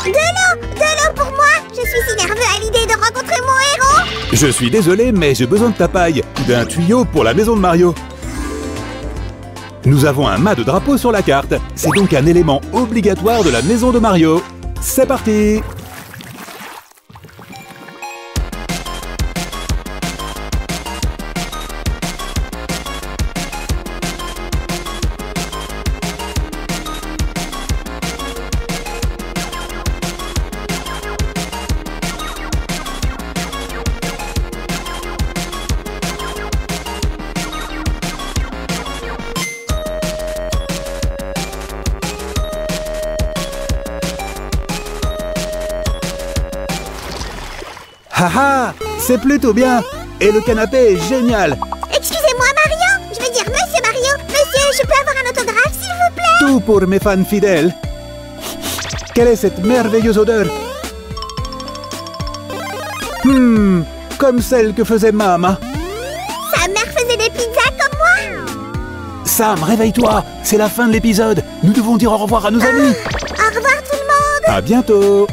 De l'eau pour moi! Je suis si nerveux à l'idée de rencontrer mon héros! Je suis désolé, mais j'ai besoin de ta paille, d'un tuyau pour la maison de Mario. Nous avons un mât de drapeau sur la carte. C'est donc un élément obligatoire de la maison de Mario. C'est parti! Haha, c'est plutôt bien. Et le canapé est génial. Excusez-moi, Mario. Je veux dire Monsieur Mario. Monsieur, je peux avoir un autographe, s'il vous plaît? Tout pour mes fans fidèles. Quelle est cette merveilleuse odeur? Comme celle que faisait Mama. Sa mère faisait des pizzas comme moi. Sam, réveille-toi. C'est la fin de l'épisode. Nous devons dire au revoir à nos amis. Au revoir tout le monde. À bientôt.